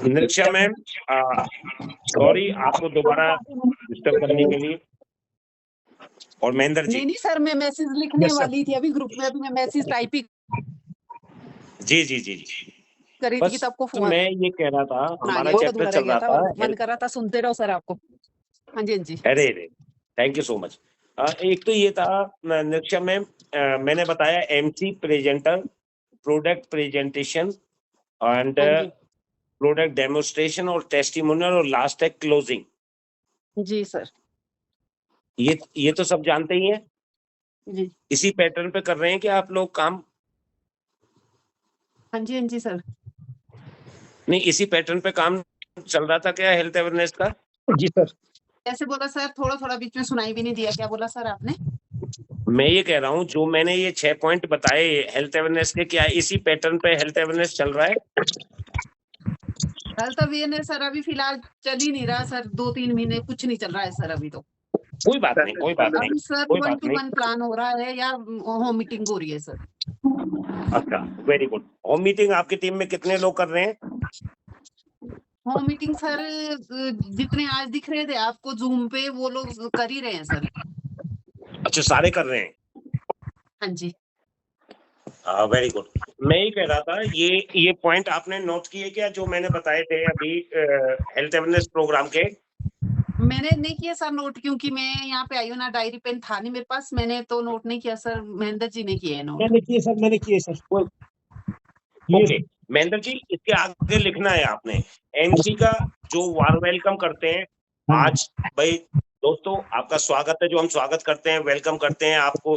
निरीक्षा ma'am, sorry आपको दोबारा disturb करने के लिए। और महेंद्र जी। नहीं सर, मैं मैसेज लिखने वाली थी अभी ग्रुप में, अभी मैं मैसेज टाइप ही जी करी थी तब को फोन। मैं ये कह रहा था, हमारा चैप्टर चल रहा था, मन कर रहा था सुनते रहो सर आपको। हाँ जी। अरे थैंक यू सो मच। एक तो ये था निरीक्षा मैम, मैंने बताया MC presenter, product presentation and product demonstration और टेस्टिमोनियल और लास्ट है क्लोजिंग। जी सर। ये तो सब जानते ही हैं जी। इसी पैटर्न पे कर रहे हैं कि आप लोग काम? हाँ जी सर। नहीं, इसी पैटर्न पे काम चल रहा था क्या हेल्थ अवेयरनेस का? जी सर। ऐसे बोला सर, थोड़ा बीच में सुनाई भी नहीं दिया, क्या बोला सर आपने? मैं ये कह रहा हूँ जो मैंने ये 6 पॉइंट बताए हेल्थ अवेयरनेस के, क्या इसी पैटर्न पे हेल्थ अवेयरनेस चल रहा है? हेल्थ अवेयरनेस सर अभी फिलहाल चल ही नहीं रहा सर, 2-3 महीने कुछ नहीं चल रहा है सर अभी तो। कोई बात नहीं अभी सर 1-to-1 प्लान हो रहा है या होम मीटिंग हो रही है सर? अच्छा, वेरी गुड। होम मीटिंग आपकी टीम में कितने लोग कर रहे हैं? होम मीटिंग सर जितने आज दिख रहे थे आपको जूम पे, वो लोग कर ही रहे हैं सर। अच्छा, सारे कर रहे हैं? हाँ जी। Very good. मैं ही कह रहा था, ये पॉइंट आपने नोट किए क्या जो मैंने बताए थे अभी हेल्थ अवेयरनेस प्रोग्राम के? मैंने नहीं किया सर नोट, क्योंकि मैं यहाँ पे आई हूँ ना, डायरी पेन था नहीं मेरे पास, मैंने तो नोट नहीं किया सर। महेंद्र जी ने किए नोट। मैंने किए सर। ओके महेंद्र जी, इसके आगे लिखना है आपने एमसी का जो वार वेलकम करते हैं। आज भाई दोस्तों आपका स्वागत है, जो हम स्वागत करते हैं, वेलकम करते हैं, आपको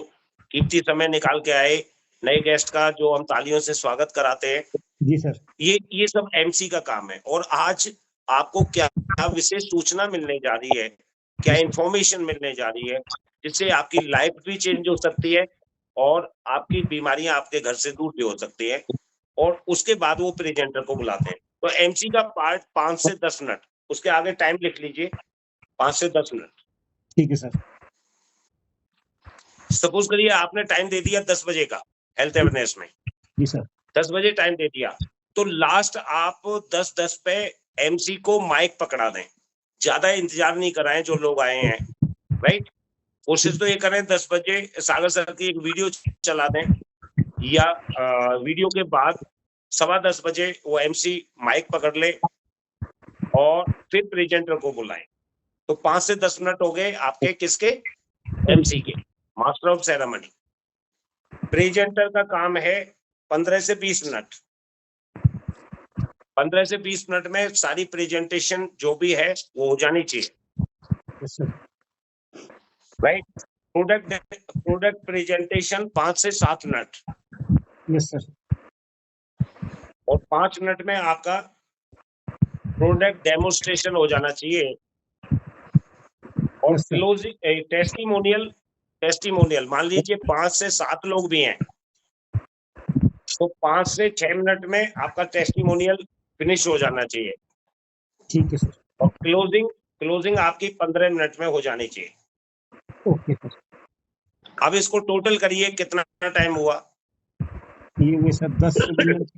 कीमती समय निकाल के आए नए गेस्ट का जो हम तालियों से स्वागत कराते हैं। जी सर। ये सब एमसी का काम है। और आज आपको क्या विशेष सूचना मिलने जा रही है, क्या इंफॉर्मेशन मिलने जा रही है जिससे आपकी लाइफ भी चेंज हो सकती है और आपकी बीमारियां आपके घर से दूर भी हो सकती है। और उसके बाद वो प्रेजेंटर को बुलाते हैं। तो एमसी का पार्ट 5 से 10 मिनट, उसके आगे टाइम लिख लीजिए 5 से 10 मिनट। ठीक है सर। सपोज करिए आपने टाइम दे दिया 10 बजे का हेल्थ अवेयरनेस में। जी सर। 10 बजे टाइम दे दिया तो लास्ट आप 10:10 पे एमसी को माइक पकड़ा दें, ज्यादा इंतजार नहीं कराएं जो लोग आए हैं, राइट? कोशिश तो ये करें 10 बजे सागर सर की एक वीडियो चला दें, या वीडियो के बाद 10:15 बजे वो एमसी माइक पकड़ ले और फिर प्रेजेंटर को बुलाएं। तो 5 से 10 मिनट हो गए आपके किसके? एमसी के, मास्टर ऑफ सेरेमनी। प्रेजेंटर का काम है 15 से 20 मिनट। 15 से 20 मिनट में सारी प्रेजेंटेशन जो भी है वो हो जानी चाहिए, राइट? प्रोडक्ट प्रेजेंटेशन 5 से 7 मिनट। Yes sir. और 5 मिनट में आपका प्रोडक्ट डेमोन्स्ट्रेशन हो जाना चाहिए। और क्लोजिंग टेस्टिमोनियल मान लीजिए 5 से 7 लोग भी हैं तो 5 से 6 मिनट में आपका टेस्टिमोनियल फिनिश हो जाना चाहिए। ठीक है सर। और क्लोजिंग आपकी 15 मिनट में हो जानी चाहिए। Okay sir. अब इसको टोटल करिए, कितना टाइम हुआ? ये हुए सर 10 मिनट,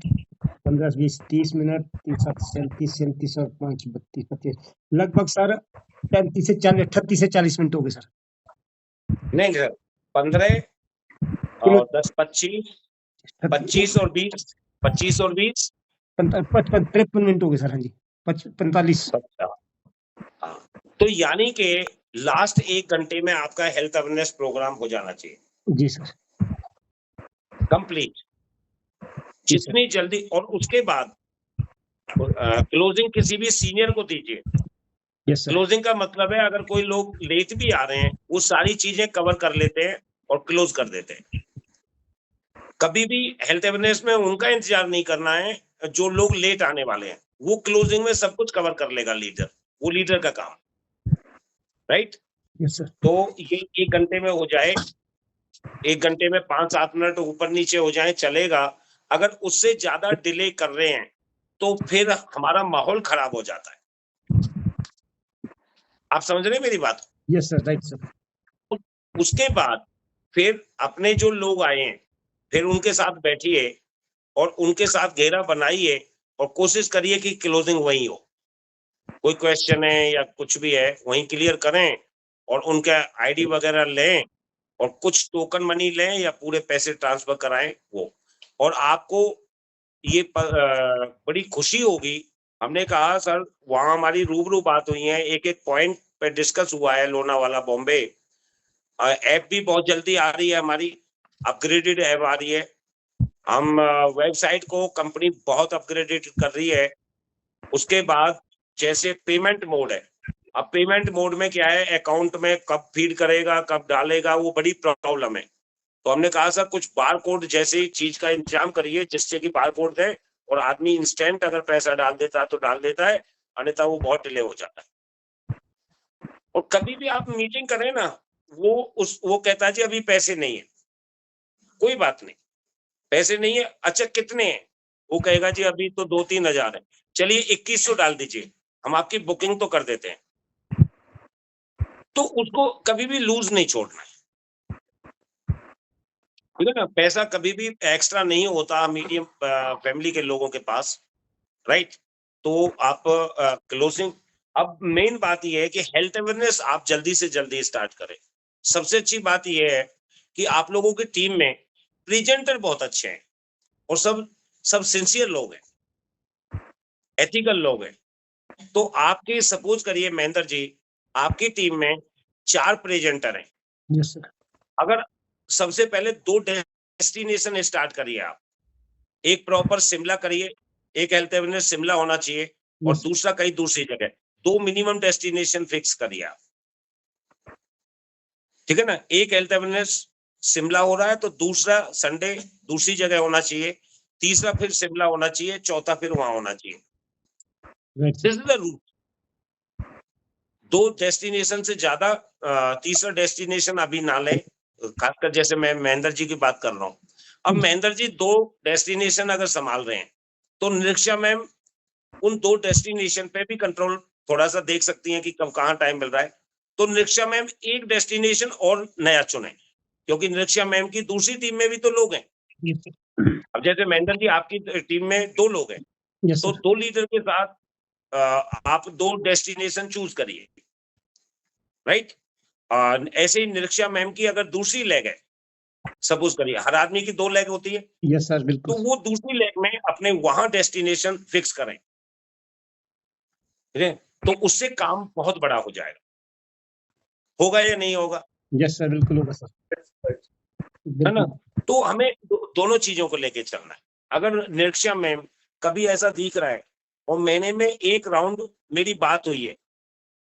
15, 20, 30 मिनट, 37 37 और 5 32 25, लगभग सर 38 से 40 मिनट हो गए सर। नहीं सर, 15 और 10 25 और 20 53 मिनट हो गए सर। हाँ जी, 45। तो यानी कि लास्ट 1 घंटे में आपका हेल्थ अवेयरनेस प्रोग्राम हो जाना चाहिए। जी सर। कंप्लीट, जितनी जल्दी। और उसके बाद क्लोजिंग किसी भी सीनियर को दीजिए। क्लोजिंग का मतलब है अगर कोई लोग लेट भी आ रहे हैं वो सारी चीजें कवर कर लेते हैं और क्लोज कर देते हैं। कभी भी हेल्थ अवेयरनेस में उनका इंतजार नहीं करना है जो लोग लेट आने वाले हैं, वो क्लोजिंग में सब कुछ कवर कर लेगा लीडर, वो लीडर का काम, राइट? Yes sir. तो ये 1 घंटे में हो जाए, 1 घंटे में 5-7 मिनट ऊपर नीचे हो जाए चलेगा। अगर उससे ज्यादा डिले कर रहे हैं तो फिर हमारा माहौल खराब हो जाता है। आप समझ रहे हैं मेरी बात? Yes sir, right sir. उसके बाद फिर अपने जो लोग आए हैं फिर उनके साथ बैठिए और उनके साथ घेरा बनाइए और कोशिश करिए कि क्लोजिंग वहीं हो। कोई क्वेश्चन है या कुछ भी है वहीं क्लियर करें और उनका आईडी वगैरह लें और कुछ टोकन मनी लें या पूरे पैसे ट्रांसफर कराएं वो। और आपको ये बड़ी खुशी होगी। हमने कहा सर वहां हमारी रूबरू बात हुई है, एक एक पॉइंट पे डिस्कस हुआ है। लोनावाला बॉम्बे ऐप भी बहुत जल्दी आ रही है, हमारी अपग्रेडेड ऐप आ रही है। हम वेबसाइट को कंपनी बहुत अपग्रेडेड कर रही है। उसके बाद जैसे पेमेंट मोड है, अब पेमेंट मोड में क्या है, अकाउंट में कब फीड करेगा कब डालेगा वो बड़ी प्रॉब्लम है। तो हमने कहा सर कुछ बार कोड जैसी चीज का इंतजाम करिए जिससे कि बार कोड दे और आदमी इंस्टेंट अगर पैसा डाल देता है तो डाल देता है, अन्यथा वो बहुत डिले हो जाता है। और कभी भी आप मीटिंग करें ना, वो कहता है जी अभी पैसे नहीं है। कोई बात नहीं, पैसे नहीं है, अच्छा कितने हैं? वो कहेगा जी अभी तो 2-3 हजार है। चलिए 2100 डाल दीजिए, हम आपकी बुकिंग तो कर देते हैं। तो उसको कभी भी लूज नहीं छोड़ना है, ठीक है ना। पैसा कभी भी एक्स्ट्रा नहीं होता मीडियम फैमिली के लोगों के पास, राइट। तो आप क्लोजिंग, अब मेन बात यह है कि हेल्थ अवेयरनेस आप जल्दी से जल्दी स्टार्ट करें। सबसे अच्छी बात यह है कि आप लोगों की टीम में प्रेजेंटर बहुत अच्छे हैं और सब सिंसियर लोग हैं, एथिकल लोग हैं। तो आपके सपोज करिए महेंद्र जी, आपकी टीम में 4 प्रेजेंटर हैं। Yes sir. अगर सबसे पहले 2 डेस्टिनेशन स्टार्ट करिए आप, एक प्रॉपर शिमला करिए, एक हेल्थ अवेयरनेस शिमला होना चाहिए और दूसरा कहीं दूसरी जगह। 2 मिनिमम डेस्टिनेशन फिक्स करिए आप, ठीक है ना। एक हेल्थ अवेयरनेस शिमला हो रहा है तो दूसरा संडे दूसरी जगह होना चाहिए, तीसरा फिर शिमला होना चाहिए, चौथा फिर वहां होना चाहिए। This is the route. 2 destination से ज्यादा तीसरा डेस्टिनेशन अभी ना लें, खासकर जैसे मैं महेंद्र जी की बात कर रहा हूँ। अब महेंद्र जी 2 डेस्टिनेशन अगर संभाल रहे हैं तो निरीक्षा मैम उन 2 डेस्टिनेशन पे भी कंट्रोल थोड़ा सा देख सकती हैं कि कब कहाँ टाइम मिल रहा है। तो निरीक्षा मैम एक डेस्टिनेशन और नया चुने, क्योंकि निरीक्षा मैम की दूसरी टीम में भी तो लोग हैं। अब जैसे महेंद्र जी आपकी टीम में 2 लोग हैं, तो 2 लीडर के साथ आप 2 डेस्टिनेशन चूज करिए, राइट। ऐसे ही निरीक्षा मैम की अगर दूसरी लेग है, सपोज करिए हर आदमी की 2 लेग होती है, यस सर बिल्कुल। तो वो दूसरी लेग में अपने वहां डेस्टिनेशन फिक्स करें, ठीक है। तो उससे काम बहुत बड़ा हो जाएगा। होगा या नहीं होगा? यस सर बिल्कुल होगा सर, है ना। तो हमें दोनों चीजों को लेके चलना है। अगर निरीक्षा मैम कभी ऐसा दिख रहा है और महीने में एक राउंड मेरी बात हुई है,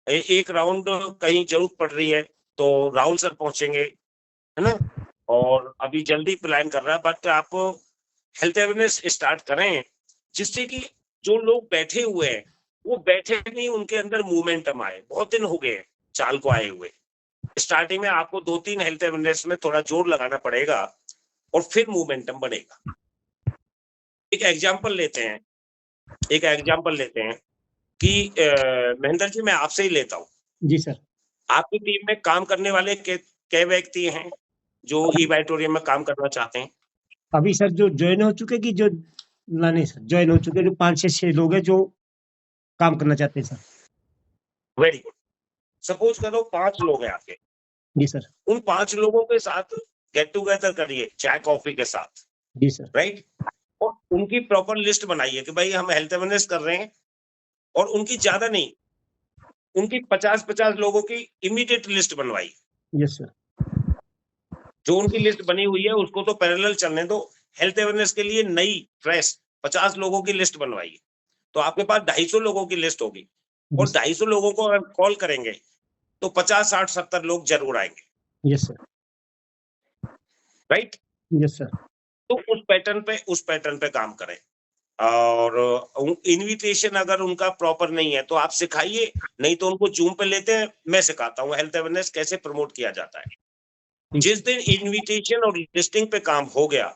एक राउंड कहीं जरूरत पड़ रही है तो राहुल सर पहुंचेंगे, है ना। और अभी जल्दी प्लान कर रहा है, बट आप हेल्थ अवेयरनेस स्टार्ट करें जिससे कि जो लोग बैठे हुए हैं वो बैठे नहीं, उनके अंदर मूवमेंटम आए। बहुत दिन हो गए चाल को आए हुए। स्टार्टिंग में आपको 2-3 हेल्थ अवेयरनेस में थोड़ा जोर लगाना पड़ेगा और फिर मूवमेंटम बढ़ेगा। एक एग्जांपल लेते हैं कि महेंद्र जी मैं आपसे ही लेता हूँ। जी सर। आपकी टीम में काम करने वाले कै व्यक्ति हैं जो ई-बाइटोरियम में काम करना चाहते हैं? अभी सर जो ज्वाइन हो चुके कि जो नहीं सर, ज्वाइन हो चुके जो 5 से 6 लोग हैं जो काम करना चाहते हैं सर। Very good. सपोज करो 5 लोग हैं आपके। जी सर। उन 5 लोगों के साथ गेट टुगेदर करिए चाय कॉफी के साथ, जी सर। राइट। और उनकी प्रॉपर लिस्ट बनाइए कि भाई हम हेल्थ अवेयरनेस कर रहे हैं, और उनकी ज्यादा नहीं, उनकी 50-50 लोगों की इमीडिएट लिस्ट बनवाई। Yes sir. जो उनकी लिस्ट बनी हुई है उसको तो पैरेलल चलने दो, हेल्थ अवेयरनेस के लिए नई फ्रेश 50 लोगों की लिस्ट बनवाइए। तो आपके पास 250 लोगों की लिस्ट होगी और 250 लोगों को अगर कॉल करेंगे तो 50, 60, 70 लोग जरूर आएंगे। Yes sir. Right. Yes sir. तो उस पैटर्न पे काम करें। और इनविटेशन अगर उनका प्रॉपर नहीं है तो आप सिखाइए, नहीं तो उनको जूम पे लेते हैं, मैं सिखाता हूँ हेल्थ अवेयरनेस कैसे प्रमोट किया जाता है। जिस दिन इनविटेशन और लिस्टिंग पे काम हो गया,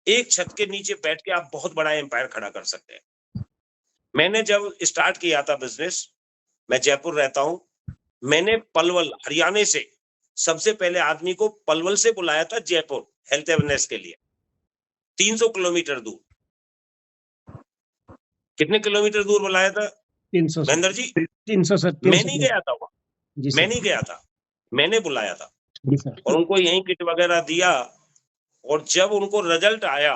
एक छत के नीचे बैठ के आप बहुत बड़ा एम्पायर खड़ा कर सकते हैं। मैंने जब स्टार्ट किया था बिजनेस, मैं जयपुर रहता हूं, मैंने पलवल हरियाणा से सबसे पहले आदमी को पलवल से बुलाया था जयपुर हेल्थ अवेयरनेस के लिए। 300 किलोमीटर दूर। कितने किलोमीटर दूर बुलाया था 300 महेंद्र जी? 300 सर, मैं 300 नहीं गया था वहाँ, जी मैं सर, नहीं गया था, मैंने बुलाया था जी सर, और उनको यही किट वगैरह दिया। और जब उनको रिजल्ट आया,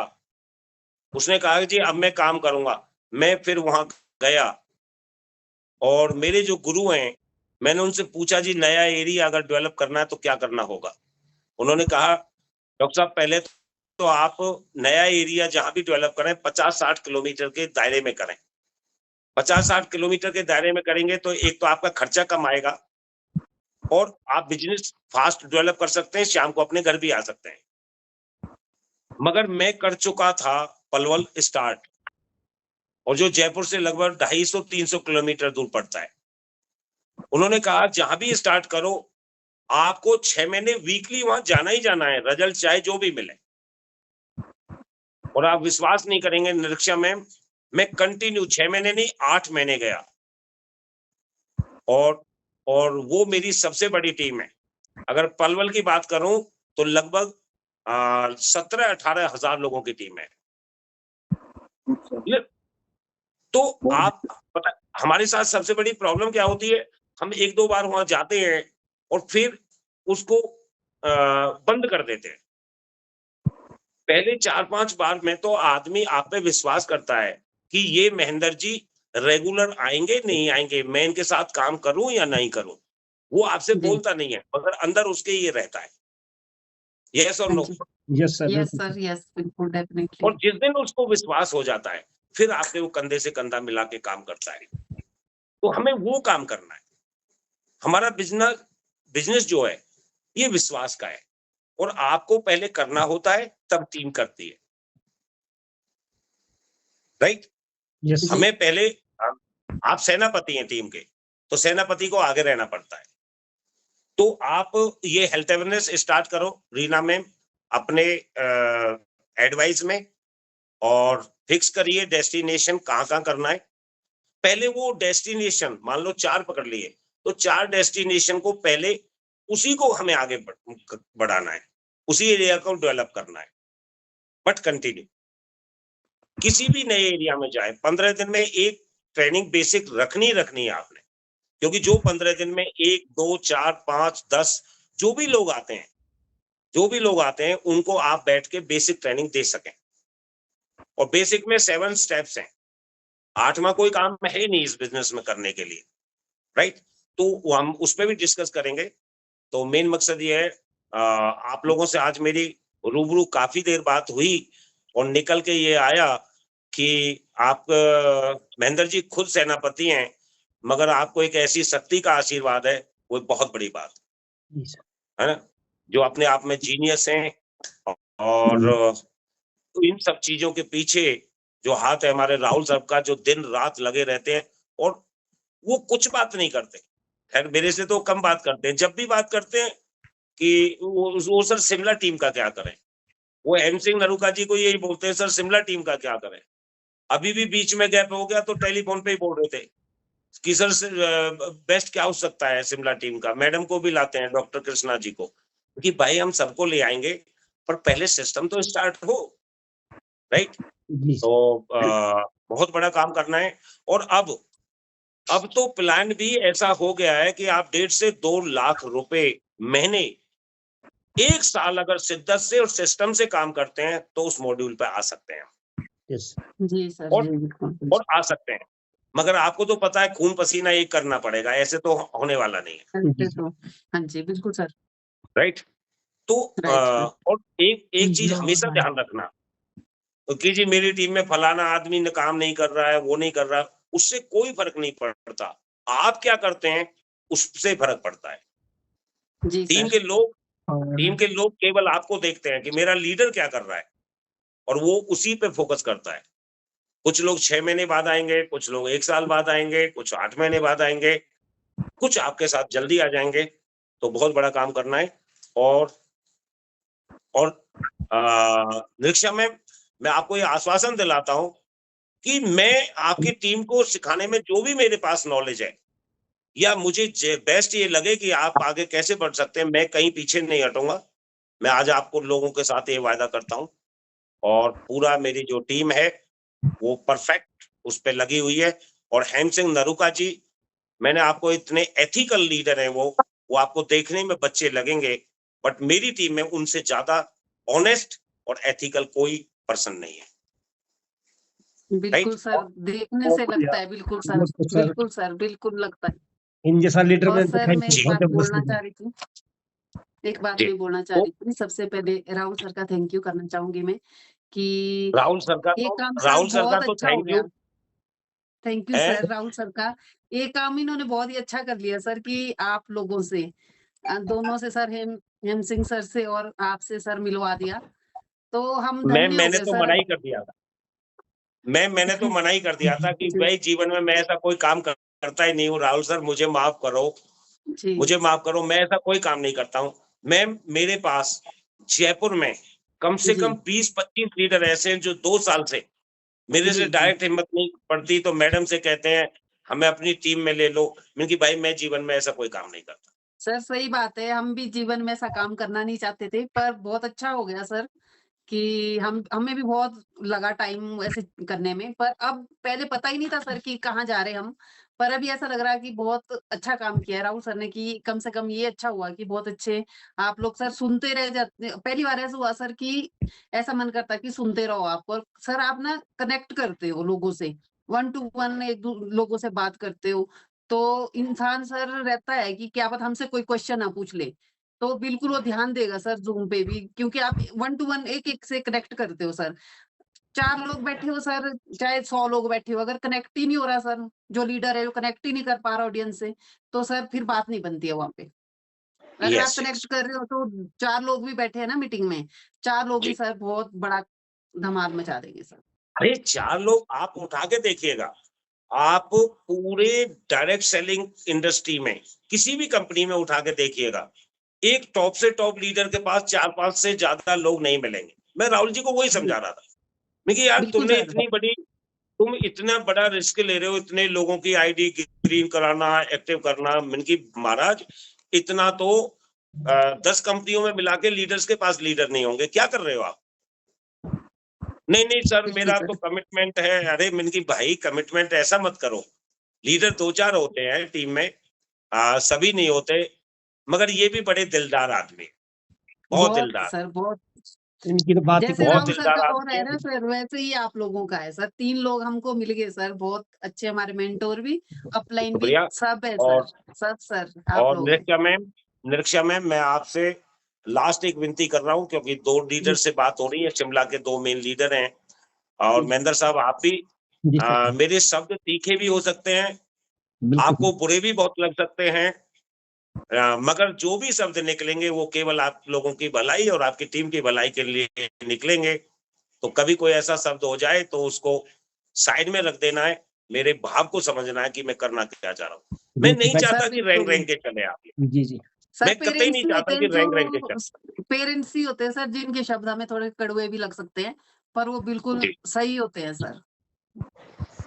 उसने कहा कि जी अब मैं काम करूंगा। मैं फिर वहां गया और मेरे जो गुरु हैं, मैंने उनसे पूछा जी नया एरिया अगर डेवलप करना है तो क्या करना होगा? उन्होंने कहा डॉक्टर साहब पहले तो आप नया एरिया जहां भी डेवलप करें 50-60 किलोमीटर के दायरे में करें। 50-60 किलोमीटर के दायरे में करेंगे तो एक तो आपका खर्चा कम आएगा और आप बिजनेस फास्ट डेवलप कर सकते हैं, शाम को अपने घर भी आ सकते हैं। मगर मैं कर चुका था पलवल स्टार्ट, और जो जयपुर से लगभग 250-300 किलोमीटर दूर पड़ता है। उन्होंने कहा जहां भी स्टार्ट करो, आपको 6 महीने वीकली वहां जाना ही जाना है, रिजल्ट चाहे जो भी मिले। और आप विश्वास नहीं करेंगे निरीक्षा में, मैं कंटिन्यू 6 महीने नहीं 8 महीने गया और वो मेरी सबसे बड़ी टीम है। अगर पलवल की बात करूं तो लगभग 17-18 हजार लोगों की टीम है। तो आप पता हमारे साथ सबसे बड़ी प्रॉब्लम क्या होती है, हम 1-2 बार वहां जाते हैं और फिर उसको बंद कर देते हैं। पहले 4-5 बार में तो आदमी आप पे विश्वास करता है कि ये महेंद्र जी रेगुलर आएंगे नहीं आएंगे, मैं इनके साथ काम करूं या नहीं करूं। वो आपसे जी। बोलता नहीं है मगर अंदर उसके ये रहता है। यस और हाँ नो? जी। यस सर, यस बिल्कुल। सर, यस, बिल्कुल डेफिनेटली। और जिस दिन उसको विश्वास हो जाता है, फिर आपसे वो कंधे से कंधा मिला के काम करता है। तो हमें वो काम करना है। हमारा बिजनेस जो है ये विश्वास का है और आपको पहले करना होता है, तब टीम करती है। राइट? यस सर, जी। हमें पहले आप सेनापति हैं टीम के, तो सेनापति को आगे रहना पड़ता है। तो आप ये हेल्थ अवेयरनेस स्टार्ट करो रीना मैम अपने एडवाइस में, और फिक्स करिए डेस्टिनेशन कहाँ करना है। पहले वो डेस्टिनेशन मान लो 4 पकड़ लिए, तो 4 डेस्टिनेशन को पहले उसी को हमें आगे बढ़ाना है, उसी एरिया को डेवलप करना है। बट कंटिन्यू किसी भी नए एरिया में जाए 15 दिन में एक ट्रेनिंग बेसिक रखनी है आपने, क्योंकि जो 15 दिन में 1, 2, 4, 5, 10 जो भी लोग आते हैं उनको आप बैठ के बेसिक ट्रेनिंग दे सकें। और बेसिक में 7 स्टेप्स हैं, 8वां कोई काम है ही नहीं इस बिजनेस में करने के लिए। राइट? तो हम उस पर भी डिस्कस करेंगे। तो मेन मकसद ये है, आप लोगों से आज मेरी रूबरू काफी देर बात हुई और निकल के ये आया कि आप महेंद्र जी खुद सेनापति हैं, मगर आपको एक ऐसी शक्ति का आशीर्वाद है, वो बहुत बड़ी बात जी सर, है ना, जो अपने आप में जीनियस हैं। और इन सब चीजों के पीछे जो हाथ है हमारे राहुल साहब का, जो दिन रात लगे रहते हैं और वो कुछ बात नहीं करते। खैर मेरे से तो कम बात करते हैं, जब भी बात करते हैं कि वो सर शिमला टीम का क्या करें, वो एम सिंह नरूका जी को यही बोलते हैं, सर शिमला टीम का क्या करें। अभी भी बीच में गैप हो गया तो टेलीफोन पे ही बोल रहे थे कि सर बेस्ट क्या हो सकता है शिमला टीम का। मैडम को भी लाते हैं, डॉक्टर कृष्णा जी को, कि भाई हम सबको ले आएंगे पर पहले सिस्टम तो स्टार्ट हो। राइट? जी सर, तो बहुत बड़ा काम करना है। और अब तो प्लान भी ऐसा हो गया है कि आप 1.5 से 2 लाख रुपए महीने 1 साल अगर शिद्दत से और सिस्टम से काम करते हैं तो उस मॉड्यूल पे आ सकते हैं यस, जी सर, और जी बिल्कुल। और आ सकते हैं। मगर आपको तो पता है खून पसीना एक करना पड़ेगा, ऐसे तो होने वाला नहीं है। ऐसे तो हाँ जी, बिल्कुल सर। राइट? तो राइट सर। और एक चीज हमेशा ध्यान रखना कि जी मेरी टीम में फलाना आदमी ने काम नहीं कर रहा है, वो नहीं कर रहा, उससे कोई फर्क नहीं पड़ता। आप क्या करते हैं उससे फर्क पड़ता है। जी टीम सर। के लोग केवल आपको देखते हैं कि मेरा लीडर क्या कर रहा है और वो उसी पे फोकस करता है। कुछ लोग 6 महीने बाद आएंगे, कुछ लोग 1 साल बाद आएंगे, कुछ 8 महीने बाद आएंगे, कुछ आपके साथ जल्दी आ जाएंगे। तो बहुत बड़ा काम करना है। और निरीक्षा में मैं आपको ये आश्वासन दिलाता हूं कि मैं आपकी टीम को सिखाने में जो भी मेरे पास नॉलेज है या मुझे बेस्ट ये लगे कि आप आगे कैसे बढ़ सकते हैं, मैं कहीं पीछे नहीं हटूंगा। मैं आज आपको लोगों के साथ ये वायदा करता हूं और पूरा मेरी जो टीम है वो परफेक्ट उस पे लगी हुई है। और हेमसिंह नरूका जी, मैंने आपको इतने एथिकल लीडर हैं वो आपको देखने में बच्चे लगेंगे, बट मेरी टीम में उनसे ज्यादा ऑनेस्ट और एथिकल कोई पर्सन नहीं है। बिल्कुल सर, देखने से लगता है, बिल्कुल सर, बिल्कुल सर, बिल्कुल लगता है। इन जैसा लीडर और में सर मैं एक बात बोलना जी चाह रही थी, एक बात जी। मैं बोलना चाह रही थी। सबसे पहले राहुल सर का थैंक यू करना चाहूंगी मैं कि राहुल सर का ये तो काम सर बहुत अच्छा हो थैंक यू गया। थैंक यू है। सर राहुल सर का। ये काम इन्होंने बहुत ही अच्छा कर लिया सर कि आप लोगों से दोनों से सर हेम सिंह सर से और आपसे सर मिलवा दिया, तो हम धन्य हो मैंने गए तो सर। मना ही कर दिया था। मैंने तो मना ही कर दिया था कि जी भाई जीवन में मैं ऐसा कोई काम करता ही नहीं हूँ। राहुल सर मुझे माफ करो, जी मुझे माफ करो, मैं ऐसा कोई काम नहीं करता हूँ। मेरे पास जयपुर में कम से जी कम 20-25 लीडर ऐसे हैं जो 2 साल से मेरे जी से जी डायरेक्ट हिम्मत नहीं पड़ती तो मैडम से कहते हैं हमें अपनी टीम में ले लो। मैंने कि भाई मैं जीवन में ऐसा कोई काम नहीं करता। सर सही बात है, हम भी जीवन में ऐसा काम करना नहीं चाहते थे, पर बहुत अच्छा हो गया सर कि हमें भी बहुत लगा टाइम ऐसे करने में, पर अब पहले पता ही नहीं था सर कि कहाँ जा रहे हैं हम। पर अभी ऐसा लग रहा है कि बहुत अच्छा काम किया है राहुल सर ने, कि कम से कम ये अच्छा हुआ कि बहुत अच्छे आप लोग सर सुनते रह जाते। पहली बार ऐसा हुआ सर कि ऐसा मन करता है कि सुनते रहो आप, और सर आप ना कनेक्ट करते हो लोगों से, 1 टू 1 लोगों से बात करते हो। तो इंसान सर रहता है कि क्या पता हमसे कोई क्वेश्चन ना पूछ ले, तो बिल्कुल वो ध्यान देगा सर ज़ूम पे भी, क्योंकि आप 1 टू 1 एक-एक से कनेक्ट करते हो सर। 4 लोग बैठे हो सर, चाहे 100 लोग बैठे हो, अगर कनेक्ट ही नहीं हो रहा सर, जो लीडर है वो कनेक्ट ही नहीं कर पा रहा ऑडियंस से, तो सर फिर बात नहीं बनती है वहाँ पे। अगर आप यस कनेक्ट यस कर रहे हो तो 4 लोग भी बैठे हैं ना मीटिंग में, 4 लोग भी जी। सर बहुत बड़ा धमाल मचा देंगे सर। अरे 4 लोग आप उठा के देखिएगा। आप पूरे डायरेक्ट सेलिंग इंडस्ट्री में किसी भी कंपनी में उठा के देखिएगा, एक टॉप से टॉप लीडर के पास 4-5 से ज्यादा लोग नहीं मिलेंगे। मैं राहुल जी को वही जी, समझा रहा था। मैं कि यार बिल्कुल सर। तुम इतना बड़ा रिस्क ले रहे हो, इतने लोगों की आईडी ग्रीन कराना, एक्टिव करना। मैंने कि महाराज इतना तो 10 कंपनियों में मिला के लीडर्स के पास लीडर नहीं होंगे, क्या कर रहे हो आप? नहीं सर बिल्कुल मेरा तो सर। कमिटमेंट है। अरे मैंने कि भाई कमिटमेंट ऐसा मत करो। लीडर 2-4 होते हैं टीम में, सभी नहीं होते, मगर ये भी बड़े दिलदार आदमी हैं, बहुत बहुत दिलदार, सर, बहुत। इनकी तो बात ही जैसे बहुत राहुल सर दिलदार का और आदमी है है। ना सर, वैसे ही आप लोगों का है सर। 3 लोग हमको मिल गए सर, बहुत अच्छे हमारे मेंटोर भी, अपलाइन भी, शुक्रिया। सब है और सर। सब सर आप और लोग हैं। निरीक्षा मैम मैं आपसे लास्ट एक विनती कर रहा हूँ, क्योंकि 2 लीडर जी, से बात हो रही है, शिमला के 2 मेन लीडर हैं। और जी, महेंद्र साहब आप भी, जी सर मेरे शब्द तीखे भी हो सकते हैं, बिल्कुल आपको बुरे भी बहुत लग सकते हैं, मगर जो भी शब्द निकलेंगे वो केवल आप लोगों की भलाई और आपकी टीम की भलाई के लिए निकलेंगे। तो कभी कोई ऐसा शब्द हो जाए तो उसको साइड में रख देना है, मेरे भाव को समझना है कि मैं करना क्या चाह रहा हूँ। मैं बिल्कुल नहीं भाई सर चाहता कि रैंक बिल्कुल। रैंक के चले आप, जी जी सर मैं कतई पेरेंट्स नहीं ही चाहता होते कि हैं रैंक रैंक के चले। पेरेंट्स ही होते हैं सर, जिनके शब्द हमें थोड़े कड़वे भी लग सकते हैं, पर वो बिल्कुल जी, सही होते हैं सर।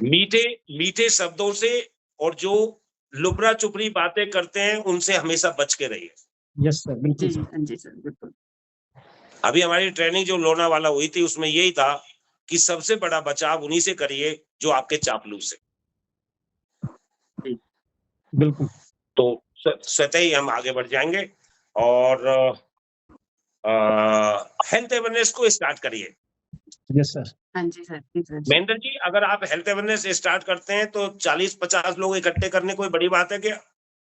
मीठे मीठे शब्दों से और जो लुबरा चुपड़ी बातें करते हैं उनसे हमेशा बच के रहिए। यस सर बिल्कुल जी, सर हाँ जी सर, बिल्कुल। अभी हमारी ट्रेनिंग जो लोनावाला हुई थी उसमें यही था कि सबसे बड़ा बचाव उन्हीं से करिए जो आपके चापलूस है। जी, बिल्कुल तो स्वतः ही हम आगे बढ़ जाएंगे। और हेल्थ अवेयरनेस को स्टार्ट करिए। यस सर हाँ जी सर, जी सर, जी। महेंद्र जी अगर आप हेल्थ अवेयरनेस स्टार्ट करते हैं तो 40-50 लोग इकट्ठे करने कोई बड़ी बात है क्या?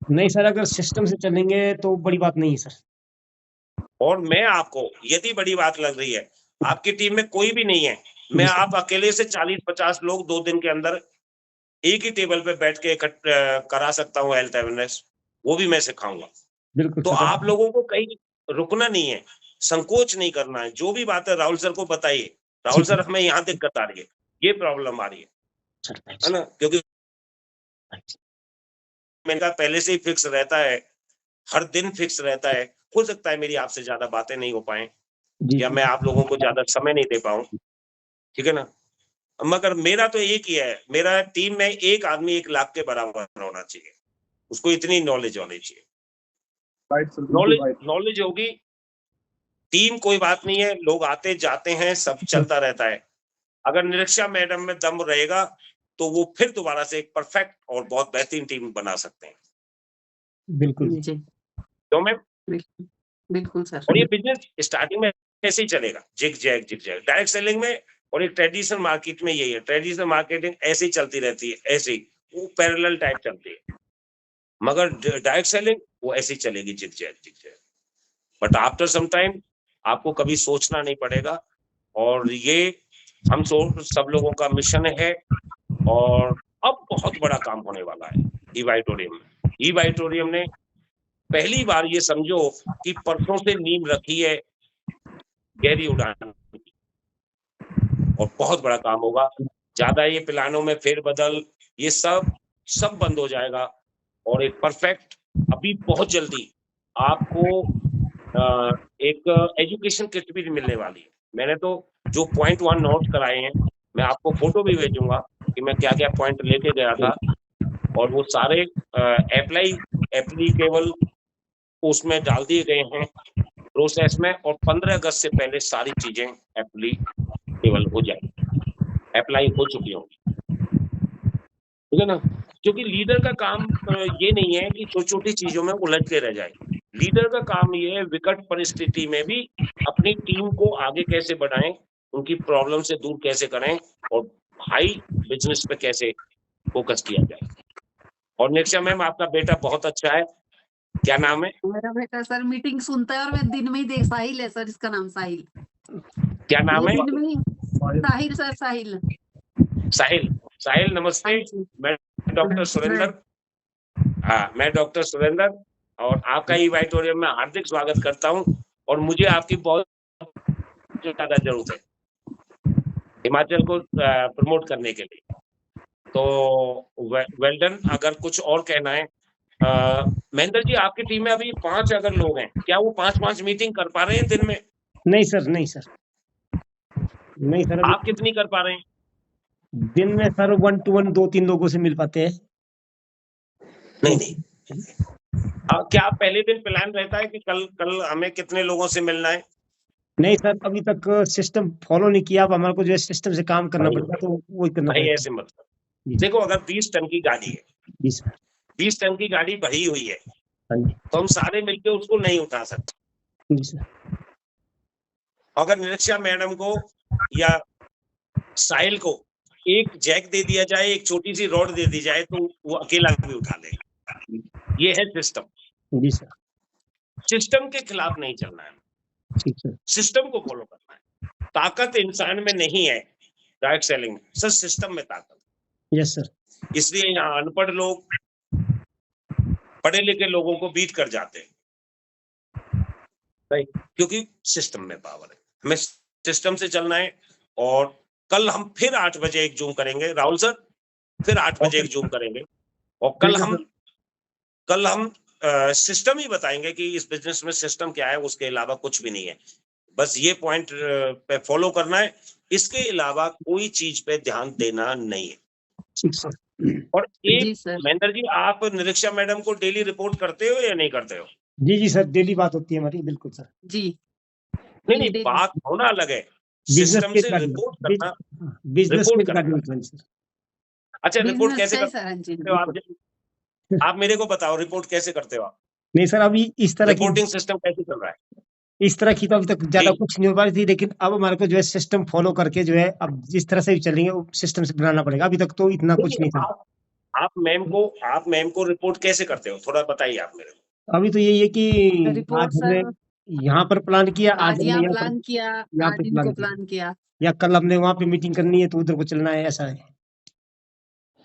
नहीं सर अगर सिस्टम से चलेंगे तो बड़ी बात नहीं है सर और मैं आपको, यदि बड़ी बात लग रही है, आपकी टीम में कोई भी नहीं है, मैं जी सर आप अकेले से 40-50 लोग 2 दिन के अंदर एक ही टेबल पे बैठ के करा सकता हूँ हेल्थ अवेयरनेस, वो भी मैं सिखाऊंगा। बिल्कुल तो सर आप लोगों को कहीं रुकना नहीं है, संकोच नहीं करना है। जो भी बात है राहुल सर को बताइए, राहुल ठीक है सर हमें यहाँ दिक्कत आ रही है, ये प्रॉब्लम आ रही सर है ना? क्योंकि मेरा पहले से ही फिक्स रहता है, हर दिन फिक्स रहता है। हो सकता है मेरी आपसे ज्यादा बातें नहीं हो पाए जी या जी मैं आप लोगों को ज्यादा समय नहीं दे पाऊं, ठीक है ना? मगर मेरा तो एक ही है, मेरा टीम में एक आदमी 1 लाख के बराबर होना चाहिए, उसको इतनी नॉलेज होनी चाहिए। राइट सर, बिल्कुल नॉलेज राइट। नॉलेज होगी टीम कोई बात नहीं है, लोग आते जाते हैं, सब चलता रहता है। अगर निरीक्षा मैडम में दम रहेगा तो वो फिर दोबारा से एक परफेक्ट और बहुत बेहतरीन टीम बना सकते हैं। बिल्कुल जी। जी, तो मैं बिल्कुल, बिल्कुल सर। और ये बिजनेस स्टार्टिंग में ऐसे ही चलेगा, जिग जैग डायरेक्ट सेलिंग में। और एक ट्रेडिशनल मार्केट में यही है, ट्रेडिशनल मार्केटिंग ऐसे ही चलती रहती है, ऐसे ही वो पैरेलल टाइप चलती है। मगर डायरेक्ट सेलिंग वो ऐसे ही चलेगी, zig zag. But after some time आपको कभी सोचना नहीं पड़ेगा। और ये हम सब लोगों का मिशन है। और अब बहुत बड़ा काम होने वाला है ईवाइटोरियम में। ईवाइटोरियम ने पहली बार ये समझो कि परसों से नींव रखी है गहरी उड़ान की, और बहुत बड़ा काम होगा। ज्यादा ये प्लानों में फेरबदल ये सब बंद हो जाएगा। और एक परफेक्ट, अभी बहुत जल्दी आपको एक एजुकेशन किट भी मिलने वाली है। मैंने तो जो पॉइंट 1 नोट कराए हैं, मैं आपको फोटो भी भेजूंगा कि मैं क्या क्या पॉइंट लेके गया था। और वो सारे एप्लीकेबल उसमें डाल दिए गए हैं प्रोसेस में। और 15 अगस्त से पहले सारी चीजें एप्लीकेबल हो जाएगी, अप्लाई हो चुकी होंगी, ठीक है ना। क्योंकि लीडर का काम ये नहीं है कि छोटी छोटी चीजों में उलझ के रह जाए। लीडर का काम ये है विकट परिस्थिति में भी अपनी टीम को आगे कैसे बढ़ाएं, उनकी प्रॉब्लम से दूर कैसे करें, और हाई बिजनेस पे कैसे फोकस किया जाए। और निरीक्षा मैम, आपका बेटा बहुत अच्छा है, क्या नाम है? मेरा बेटा सर मीटिंग सुनता है और मैं दिन में ही देख, साहिल है सर, इसका नाम साहिल। क्या नाम ये है? दिन में ही, साहिल सर, साहिल। साहिल। साहिल नमस्ते, हाँ जी। मैं डॉक्टर सुरेंद्र। हाँ, मैं डॉक्टर सुरेंद्र, और आपका ईवाइटोरियम में हार्दिक स्वागत करता हूँ। और मुझे आपकी बहुत ज्यादा जरूरत है हिमाचल को प्रमोट करने के लिए। तो वेल डन। अगर कुछ और कहना है, महेंद्र जी, आपकी टीम में अभी 5 अगर लोग हैं, क्या वो 5-5 मीटिंग कर पा रहे हैं दिन में? नहीं सर, नहीं सर, नहीं सर, आप कितनी कर पा रहे हैं? दिन में सर 1 to 1 2-3 लोगों से मिल पाते हैं। नहीं। क्या पहले दिन प्लान रहता है कि कल हमें कितने लोगों से मिलना है? नहीं सर, अभी तक सिस्टम फॉलो नहीं किया। अब हमारे को जो है सिस्टम से काम करना भाई, पड़ेगा, तो वही करना भाई पड़ेगा। ऐसे मत करो। देखो, अगर 20 टन की गाड़ी है, जी सर। 20 टन की गाड़ी भरी हुई है, हाँ जी। तो हम सारे मिलकर उसको नहीं उठा सकते। जी सर। अगर निरीक्षा मैडम को या साहिल को एक जैक दे दिया जाए, एक छोटी सी रॉड दे दी जाए, तो वो अकेला भी उठा लेगा। ये है सिस्टम। जी सर। सिस्टम के खिलाफ नहीं चलना है, ठीक सर। सिस्टम को फॉलो करना है। ताकत इंसान में नहीं है डायरेक्ट सेलिंग में, सर सिस्टम में ताकत। Yes sir. इसलिए यहाँ अनपढ़ लोग पढ़े लिखे लोगों को बीट कर जाते हैं, राइट, क्योंकि सिस्टम में पावर है। हमें सिस्टम से चलना है। और कल हम फिर 8 बजे एक जूम करेंगे, राहुल सर, फिर 8 बजे एक जूम करेंगे। और कल हम सिस्टम ही बताएंगे कि इस बिजनेस में सिस्टम क्या है, उसके अलावा कुछ भी नहीं है। बस ये पॉइंट पे फॉलो करना है, इसके अलावा कोई चीज पे ध्यान देना नहीं है। ठीक सर। और जी एक सर। महेंद्र जी, आप निरीक्षा मैडम को डेली रिपोर्ट करते हो या नहीं करते हो? जी जी सर, डेली बात होती है हमारी, बिल्कुल सर। जी, नहीं, डेली। बात होना अलग है, बिजनेस सिस्टम के से रिपोर्ट करना, बिजनेस रिपोर्ट के करना। Regarding sir. अच्छा, रिपोर्ट बिजनेस कैसे का ही करते सर। हाँ जी। हो आप मेरे को बताओ, रिपोर्ट कैसे करते हो आप? नहीं सर, अभी इस तरह की रिपोर्टिंग सिस्टम कैसे चल रहा है? तो अभी तक ज्यादा जी, कुछ नहीं हो पा रही थी, लेकिन अब हमारे को जो है सिस्टम फॉलो करके जो है, अब जिस तरह से भी चलेंगे वो सिस्टम से बनाना पड़ेगा। अभी तक तो इतना कुछ नहीं था। आप मैम को रिपोर्ट कैसे करते हो, थोड़ा बताइए आप मेरे को। अभी तो यही है कि रिपोर्ट आज हमने सर, यहाँ पर प्लान किया, आज आज हमने यहाँ यहाँ पर प्लान किया, यहाँ आज पे इनको प्लान किया, प्लान किया। या कल हमने वहाँ पे मीटिंग करनी है तो उधर को चलना है, ऐसा है।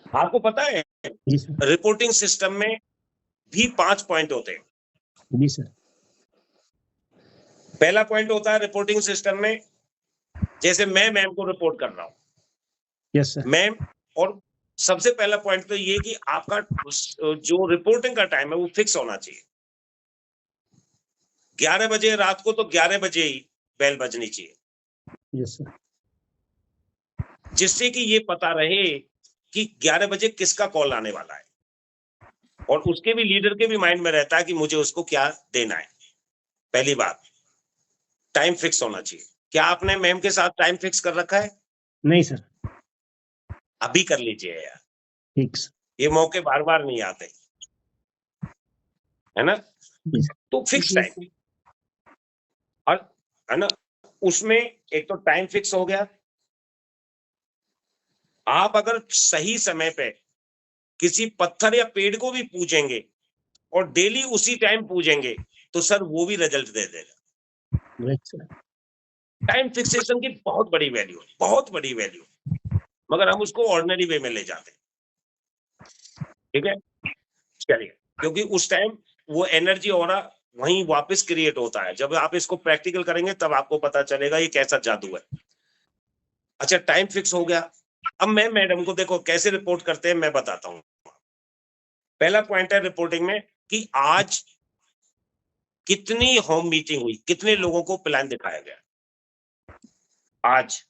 आपको पता है, जी सर। रिपोर्टिंग सिस्टम में भी 5 पॉइंट होते हैं। जी सर। पहला पॉइंट होता है रिपोर्टिंग सिस्टम में, जैसे मैं मैम को रिपोर्ट कर रहा हूँ, यस सर। मैम। और सबसे पहला पॉइंट तो ये कि आपका जो रिपोर्टिंग का टाइम है वो फिक्स होना चाहिए। 11 बजे रात को तो 11 बजे ही बेल बजनी चाहिए, यस सर। जिससे कि ये पता रहे कि 11 बजे किसका कॉल आने वाला है, और उसके भी लीडर के भी माइंड में रहता है कि मुझे उसको क्या देना है। पहली बात। टाइम फिक्स होना चाहिए। क्या आपने मैम के साथ टाइम फिक्स कर रखा है? नहीं सर। अभी कर लीजिए यार, ठीक सर। ये मौके बार बार नहीं आते, है ना? जी सर। तो फिक्स जी टाइम, सर। और है ना, उसमें एक तो टाइम फिक्स हो गया। आप अगर सही समय पे किसी पत्थर या पेड़ को भी पूजेंगे और डेली उसी टाइम पूजेंगे तो सर वो भी रिजल्ट दे देगा। Right sir. टाइम फिक्सेशन की बहुत बड़ी वैल्यू है, बहुत बड़ी वैल्यू, मगर हम उसको ऑर्डिनरी वे में ले जाते हैं। ठीक है, चलिए, क्योंकि उस टाइम वो एनर्जी और वहीं वापस क्रिएट होता है। जब आप इसको प्रैक्टिकल करेंगे तब आपको पता चलेगा ये कैसा जादू है। अच्छा, टाइम फिक्स हो गया। अब मैं मैडम को देखो कैसे रिपोर्ट करते हैं मैं बताता हूँ। पहला पॉइंट है रिपोर्टिंग में कि आज कितनी होम मीटिंग हुई, कितने लोगों को प्लान दिखाया गया आज।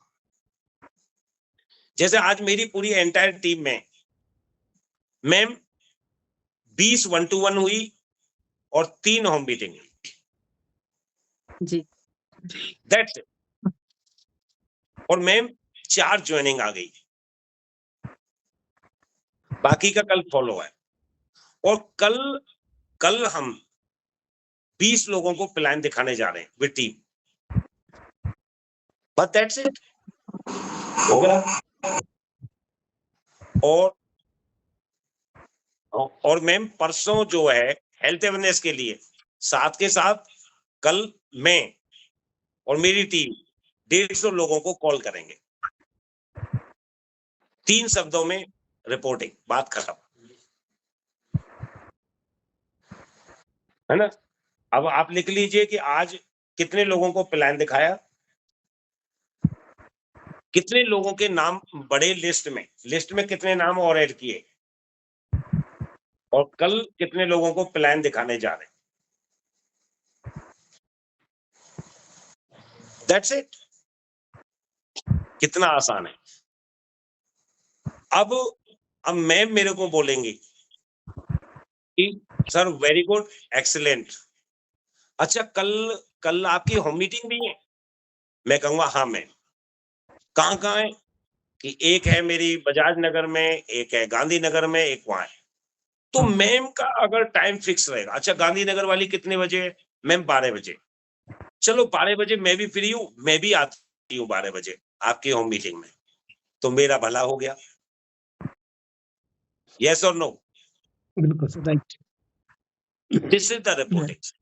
जैसे आज मेरी पूरी एंटायर टीम में मैम 20 1-to-1 हुई और 3 होम मीटिंग हुई, जी। That's it. और मैम 4 ज्वाइनिंग आ गई, बाकी का कल फॉलो है। और कल कल हम 20 लोगों को प्लान दिखाने जा रहे हैं with team, but that's it, हो गया। और मैम परसों जो है हेल्थ अवेयरनेस के लिए साथ के साथ कल मैं और मेरी टीम 150 लोगों को कॉल करेंगे। 3 शब्दों में रिपोर्टिंग, बात खत्म, है ना? अब आप लिख लीजिए कि आज कितने लोगों को प्लान दिखाया, कितने लोगों के नाम बड़े लिस्ट में कितने नाम और ऐड किए, और कल कितने लोगों को प्लान दिखाने जा रहे हैं। That's it. कितना आसान है। अब मैम मेरे को बोलेंगी कि सर वेरी गुड, एक्सीलेंट। अच्छा, कल कल आपकी होम मीटिंग भी है? मैं कहूंगा हाँ मैम। कहाँ कहाँ है? कि एक है मेरी बजाज नगर में, एक है गांधीनगर में, एक वहां है। तो मैम का अगर टाइम फिक्स रहेगा, अच्छा गांधीनगर वाली कितने बजे है? मैम 12 बजे। चलो 12 बजे मैं भी फ्री हूँ, मैं भी आती हूँ 12 बजे आपकी होम मीटिंग में, तो मेरा भला हो गया। यस और नो? बिल्कुल sir, right. This is the reporting.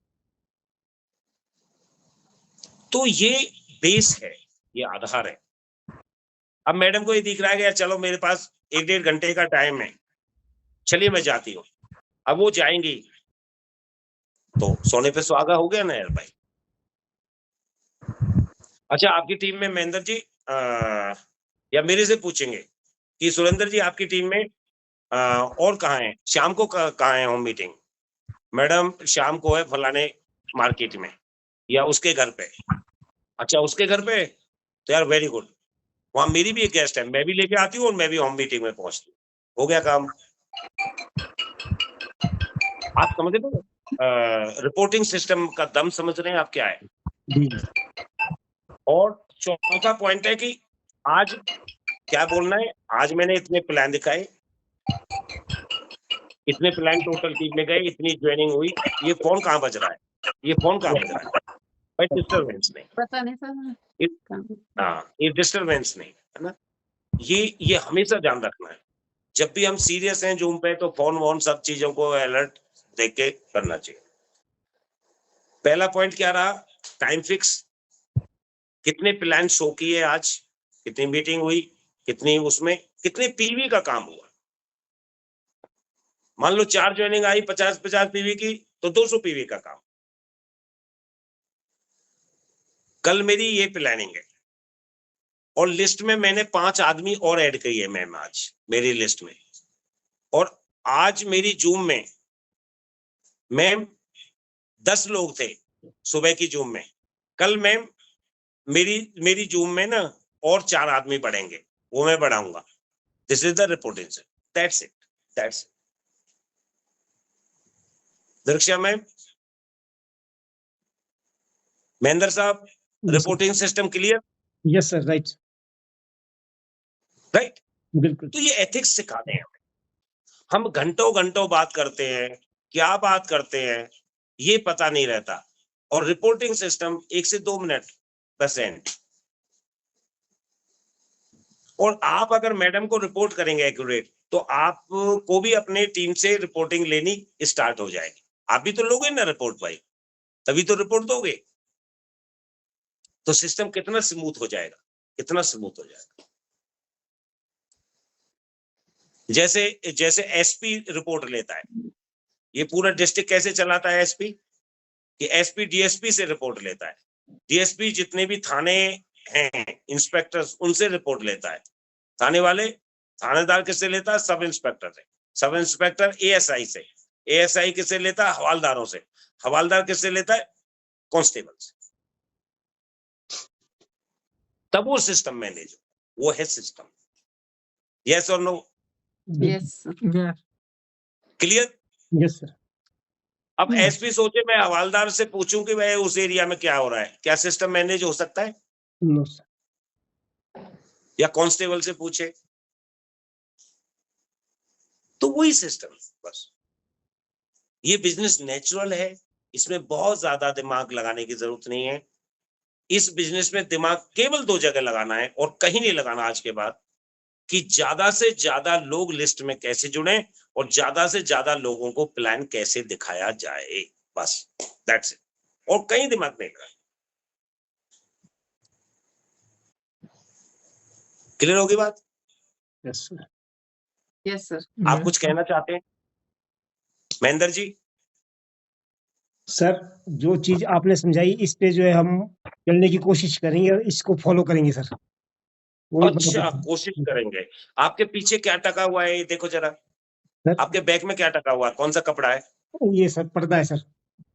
तो ये बेस है, ये आधार है। अब मैडम को ये दिख रहा है कि यार चलो मेरे पास 1-1.5 घंटे का टाइम है, चलिए मैं जाती हूँ। अब वो जाएंगी तो सोने पे सुहागा हो गया ना यार भाई। अच्छा, आपकी टीम में महेंद्र जी या मेरे से पूछेंगे कि सुरेंद्र जी आपकी टीम में और कहाँ है, शाम को कहाँ है होम मीटिंग? मैडम शाम को है फलाने मार्केट में या उसके घर पे। अच्छा, उसके घर पे, तो यार वेरी गुड, वहां मेरी भी एक गेस्ट है, मैं भी लेके आती हूँ और मैं भी होम मीटिंग में पहुंचती हूँ, हो गया काम। आप समझ रहे हो रिपोर्टिंग सिस्टम का दम समझ रहे हैं आप क्या है? जी। और चौथा पॉइंट है कि आज क्या बोलना है, आज मैंने इतने प्लान दिखाए, इतने प्लान टोटल टीम में गए, इतनी ज्वाइनिंग हुई। ये फोन कहाँ बज रहा है, ये फोन कहाँ बज रहा है भाई? डिस्टरबेंस नहीं, पता नहीं सर। ये डिस्टरबेंस नहीं, है ना? ये हमेशा ध्यान रखना है। जब भी हम सीरियस हैं जूम पे तो फोन वोन सब चीजों को अलर्ट देख के करना चाहिए। पहला पॉइंट क्या रहा? टाइम फिक्स, कितने प्लान शो किए आज, कितनी मीटिंग हुई, कितनी उसमें कितने पीवी का काम हुआ। मान लो 4 ज्वाइनिंग आई 50-50 पीवी की, तो 200 पीवी का काम। कल मेरी ये प्लानिंग है और लिस्ट में मैंने 5 आदमी और ऐड किए मैम आज मेरी लिस्ट में। और आज मेरी जूम में मैम 10 लोग थे सुबह की जूम में। कल मैम मेरी मेरी जूम में ना और 4 आदमी बढ़ेंगे, वो मैं बढ़ाऊंगा। This is the reporting. That's it, that's it. Diksha ma'am, Mahendra साहब, reporting system clear, yes sir, right, right? बिल्कुल। तो ये एथिक्स सिखाते हैं हम घंटों घंटों बात करते हैं, क्या बात करते हैं ये पता नहीं रहता, और रिपोर्टिंग सिस्टम 1 से 2 मिनट बस एंड। और आप अगर मैडम को रिपोर्ट करेंगे एक्यूरेट, तो आपको भी अपने टीम से रिपोर्टिंग लेनी स्टार्ट हो जाएगी। आप भी तो लोगे ना रिपोर्ट भाई, तभी तो रिपोर्ट दोगे। तो सिस्टम कितना स्मूथ हो जाएगा, कितना स्मूथ हो जाएगा। जैसे जैसे एसपी रिपोर्ट लेता है, ये पूरा डिस्ट्रिक्ट कैसे चलाता है एसपी, कि एसपी डीएसपी से रिपोर्ट लेता है, डीएसपी जितने भी थाने हैं इंस्पेक्टर्स उनसे रिपोर्ट लेता है, थाने वाले थानेदार किससे लेता है, सब इंस्पेक्टर से, सब इंस्पेक्टर एएसआई से, एएसआई किससे लेता है, हवालदारों से, हवालदार किससे लेता है, कांस्टेबल से। तब वो सिस्टम मैनेज, वो है सिस्टम। यस और no? Yes clear? Yes sir. अब एसपी सोचे मैं हवालदार से पूछूं कि भाई उस एरिया में क्या हो रहा है, क्या सिस्टम मैनेज हो सकता है? No sir. या कांस्टेबल से पूछे, तो वही सिस्टम बस। ये बिजनेस नेचुरल है, इसमें बहुत ज्यादा दिमाग लगाने की जरूरत नहीं है। इस बिजनेस में दिमाग केवल 2 जगह लगाना है और कहीं नहीं लगाना आज के बाद, कि ज्यादा से ज्यादा लोग लिस्ट में कैसे जुड़े और ज्यादा से ज्यादा लोगों को प्लान कैसे दिखाया जाए, बस दैट्स इट। और कहीं दिमाग नहीं लगाना। क्लियर होगी बात? Yes sir. Yes sir. आप कुछ कहना चाहते हैं महेंद्र जी? सर जो चीज आपने समझाई इस पे जो है हम चलने की कोशिश करेंगे और इसको फॉलो करेंगे सर। वही अच्छा, कोशिश करेंगे। आपके पीछे क्या टका हुआ है ये देखो जरा, सर, आपके बैग में क्या टका हुआ है, कौन सा कपड़ा है? ये सर पर्दा है सर।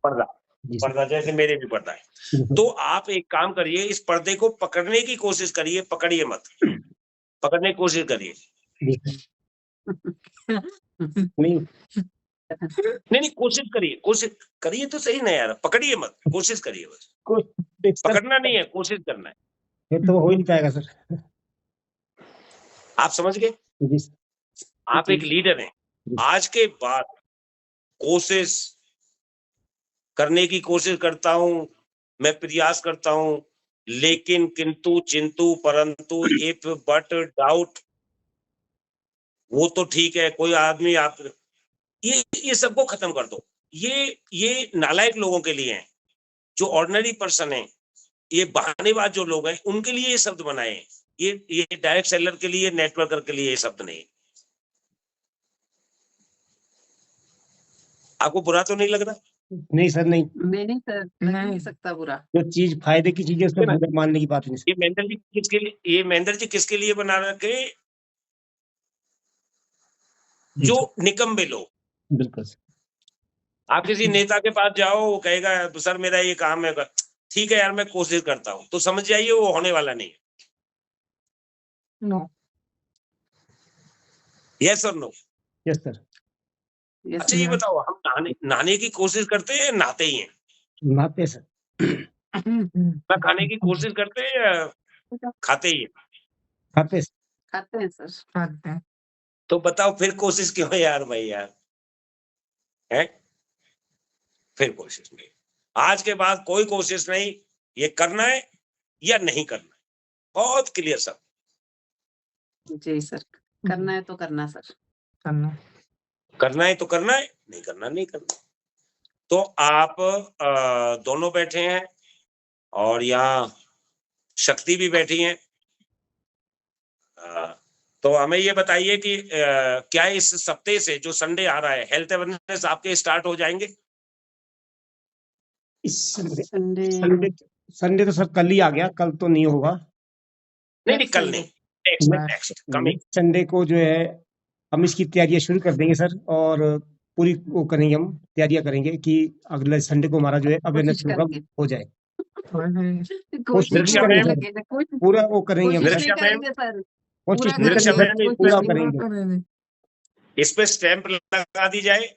पर्दा। जी सर। पर्दा, जैसे मेरे भी पर्दा है। बिल्कुल। तो आप एक काम करिए, इस पर्दे को पकड़ने की कोशिश करिए, पकड़िए मत, पकड़ने की कोशिश करिए। जी सर। नहीं नहीं नहीं, कोशिश करिए, कोशिश करिए तो सही ना यार, पकड़िए मत, कोशिश करिए बस। कुछ देख सर, पकड़ना नहीं है, कोशिश करना है। फिर तो हो ही नहीं पाएगा सर। आप समझ गए? जी सर। आप एक लीडर हैं, आज के बाद कोशिश करने की कोशिश करता हूं, मैं प्रयास करता हूं, लेकिन किंतु चिंतु परंतु इफ बट डाउट, वो तो ठीक है, कोई आदमी आप ये सबको खत्म कर दो। ये नालायक लोगों के लिए है, जो ऑर्डिनरी पर्सन है, ये बहानेबाज जो लोग हैं उनके लिए ये शब्द बनाए हैं। ये डायरेक्ट सेलर के लिए, नेटवर्कर के लिए ये शब्द नहीं। आपको बुरा तो नहीं लग रहा? नहीं सर, नहीं। नहीं सर, लग नहीं सकता बुरा। जो चीज फायदे की चीज है उसमें बुरा मानने की बात नहीं सर। ये महेंद्र जी किसके लिए, ये महेंद्र जी किसके लिए बना रखे, जी जो सर, निकम्बे लोग। बिल्कुल सर। आप किसी नेता के पास जाओ, वो कहेगा सर मेरा ये काम है, ठीक है यार मैं कोशिश करता हूं, तो समझ जाइए वो होने वाला नहीं है। नो। यस और नो? Yes sir. यस अच्छा ये बताओ, हम नहाने की कोशिश करते हैं, नहाते ही हैं? नहाते सर। ना खाने की कोशिश करते हैं या खाते ही हैं? खाते सर। खाते हैं सर। खाते हैं। तो बताओ फिर कोशिश क्यों है यार भाई यार, है? फिर कोशिश नहीं, आज के बाद कोई कोशिश नहीं, ये करना है या नहीं करना है, बहुत क्लियर सब। जी सर, करना है तो करना सर। करना है तो करना है, नहीं करना नहीं करना। तो आप दोनों बैठे हैं और यहाँ शक्ति भी बैठी है। तो हमें ये बताइए कि क्या इस सप्ताह से जो संडे आ रहा है, हेल्थ अवेयरनेस आपके स्टार्ट हो जाएंगे? इस संडे संडे तो सर कल ही आ गया, कल तो नहीं होगा। नहीं नहीं, कल नहीं, नेक्स्ट कमिंग संडे को जो है हम इसकी तैयारियां शुरू कर देंगे सर, और पूरी वो करेंगे, हम तैयारियां करेंगे कि अगले संडे को हमारा जो है अवेयरनेस कोशिश प्रोग्राम करेंगे। हो जाए। कोशिश दृश्य नहीं मैम, करेंगे, कोशिश पूरा वो करेंगे हम कोशिश सर, नहीं करेंगे सर। कोशिश पूरा नहीं दृश्य करेंगे, करेंगे, मैम, पूरा कोशिश नहीं करेंगे। इस पे स्टैंप लगा दी जाए,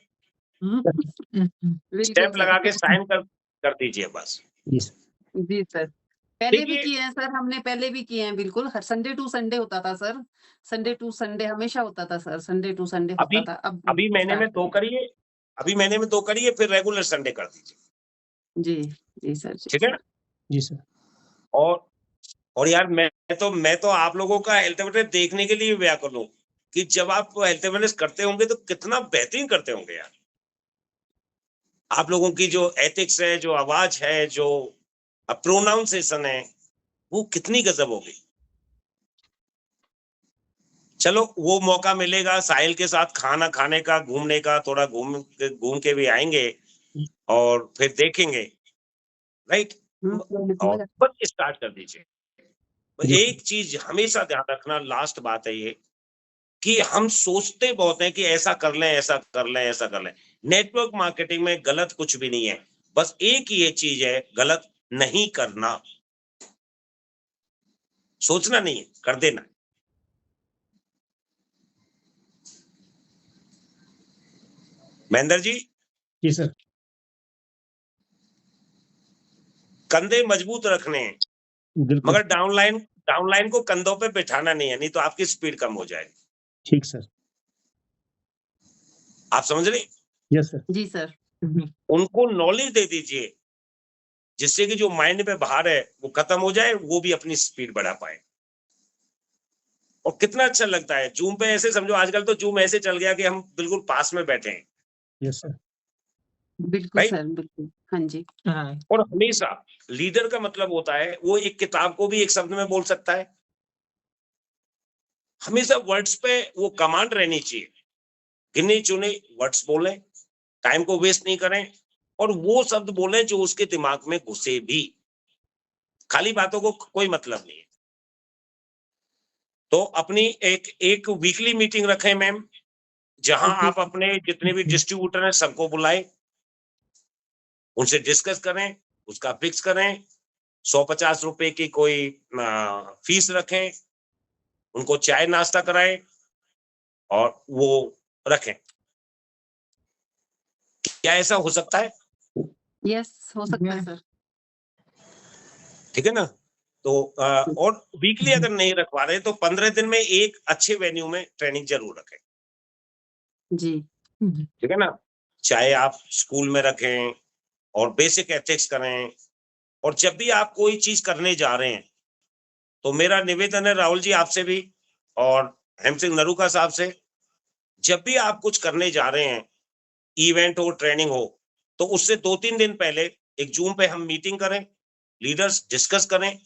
बिल्कुल स्टैंप सर। लगा के साइन कर दीजिए बस। जी सर। जी सर। पहले भी देखिए किए हैं सर, हमने पहले भी किए हैं बिल्कुल। हर संडे टू संडे होता था सर। संडे टू संडे हमेशा होता था सर, संडे टू संडे अभी होता था। अब अभी महीने में स्टार्ट 2 किया। करिए, अभी महीने में 2 करिए, फिर रेगुलर संडे कर दीजिए, जी, जी सर, जी ठीक है सर। ना? जी सर। और यार मैं तो आप लोगों का हेल्थ अवेयरनेस देखने के लिए व्याकुल हूँ कि जब आप हेल्थ अवेयरनेस करते होंगे तो कितना बेहतरीन करते होंगे यार। आप लोगों की जो एथिक्स है, जो आवाज है, जो प्रोनाउंसिएशन है, वो कितनी गजब होगी। चलो वो मौका मिलेगा साहिल के साथ खाना खाने का, घूमने का, थोड़ा घूम के भी आएंगे और फिर देखेंगे, राइट? और बस स्टार्ट कर दीजिए। जी सर। एक चीज हमेशा ध्यान रखना, लास्ट बात है ये कि हम सोचते बहुत हैं कि ऐसा कर लें, ऐसा कर लें, ऐसा कर लें। नेटवर्क मार्केटिंग में गलत कुछ भी नहीं है, बस एक ही ये चीज है, गलत नहीं करना। सोचना नहीं है, कर देना। महेंद्र जी, जी सर। कंधे मजबूत रखने हैं, बिल्कुल। मगर डाउनलाइन को कंधों पे बिठाना नहीं है, नहीं तो आपकी स्पीड कम हो जाएगी। ठीक सर। आप समझ रहे? Yes sir. जी सर। उनको नॉलेज दे दीजिए जिससे कि जो माइंड में बाहर है वो खत्म हो जाए, वो भी अपनी स्पीड बढ़ा पाए। और कितना अच्छा लगता है जूम पे, ऐसे समझो आजकल तो जूम ऐसे चल गया कि हम बिल्कुल पास में बैठे हैं, यस सर। बिल्कुल राइट? सर, बिल्कुल। हाँ जी। और हमेशा लीडर का मतलब होता है वो एक किताब को भी एक शब्द में बोल सकता है। हमेशा वर्ड्स पे वो कमांड रहनी चाहिए, गिने चुने वर्ड्स बोलें, टाइम को वेस्ट नहीं करें, और वो शब्द बोलें जो उसके दिमाग में घुसे भी। खाली बातों को कोई मतलब नहीं है। तो अपनी एक एक वीकली मीटिंग रखें मैम, जहां ओके। आप अपने जितने भी डिस्ट्रीब्यूटर हैं सबको बुलाएं, उनसे डिस्कस करें, उसका फिक्स करें, 150 रुपए की कोई फीस रखें, उनको चाय नाश्ता कराएं और वो रखें। क्या ऐसा हो सकता है? यस, हो सकता है सर। ठीक है ना? तो और वीकली अगर नहीं रखवा रहे तो 15 दिन में एक अच्छे वेन्यू में ट्रेनिंग जरूर रखें, जी। ठीक है ना? चाहे आप स्कूल में रखें और बेसिक एथिक्स करें। और जब भी आप कोई चीज करने जा रहे हैं तो मेरा निवेदन है राहुल जी आपसे भी और हेम सिंह नरूका साहब से, जब भी आप कुछ करने जा रहे हैं, इवेंट हो, ट्रेनिंग हो, तो उससे 2-3 दिन पहले एक जूम पे हम मीटिंग करें, लीडर्स डिस्कस करें,